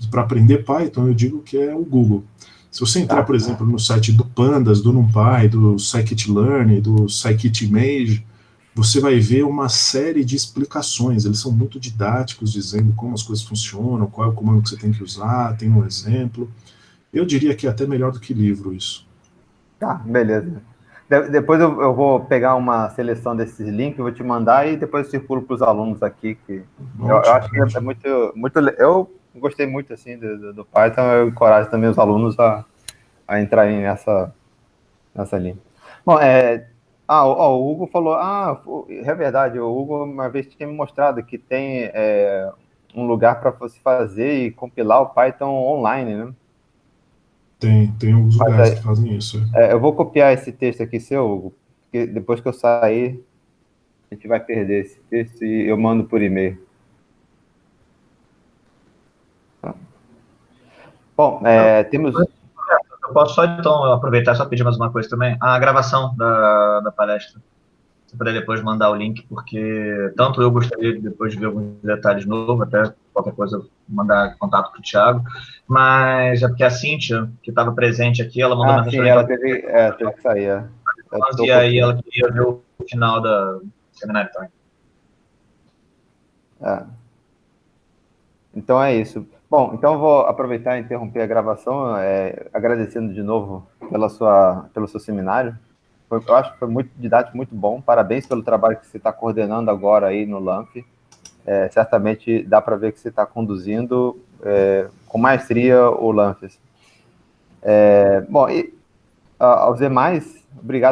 para aprender Python, eu digo que é o Google. Se você entrar, por exemplo, no site do Pandas, do NumPy, do Scikit-learn, do Scikit-image, você vai ver uma série de explicações. Eles são muito didáticos, dizendo como as coisas funcionam, qual é o comando que você tem que usar, tem um exemplo. Eu diria que é até melhor do que livro isso. Tá, beleza. Depois eu vou pegar uma seleção desses links, vou te mandar e depois eu circulo para os alunos aqui. Eu acho que é muito... Eu gostei muito assim do Python, eu encorajo também os alunos a entrarem nessa linha. Bom, o Hugo falou, é verdade, o Hugo uma vez tinha me mostrado que tem um lugar para você fazer e compilar o Python online, né? Tem alguns lugares que fazem isso. Eu vou copiar esse texto aqui, seu Hugo, porque depois que eu sair, a gente vai perder esse texto e eu mando por e-mail. Bom, temos... Eu posso só, então, aproveitar e só pedir mais uma coisa também. A gravação da palestra. Se puder depois mandar o link, porque tanto eu gostaria de depois de ver alguns detalhes novos, até qualquer coisa mandar contato para o Thiago, mas é porque a Cíntia, que estava presente aqui, ela mandou mensagem. Sim, ela teve que sair. E aí ela queria ver o final do seminário também. Então é isso. Bom, então eu vou aproveitar e interromper a gravação, agradecendo de novo pelo seu seminário. Eu acho que foi muito didático, muito bom. Parabéns pelo trabalho que você está coordenando agora aí no LAMP. Certamente dá para ver que você está conduzindo com maestria o LAMP. Bom, e aos demais, obrigado.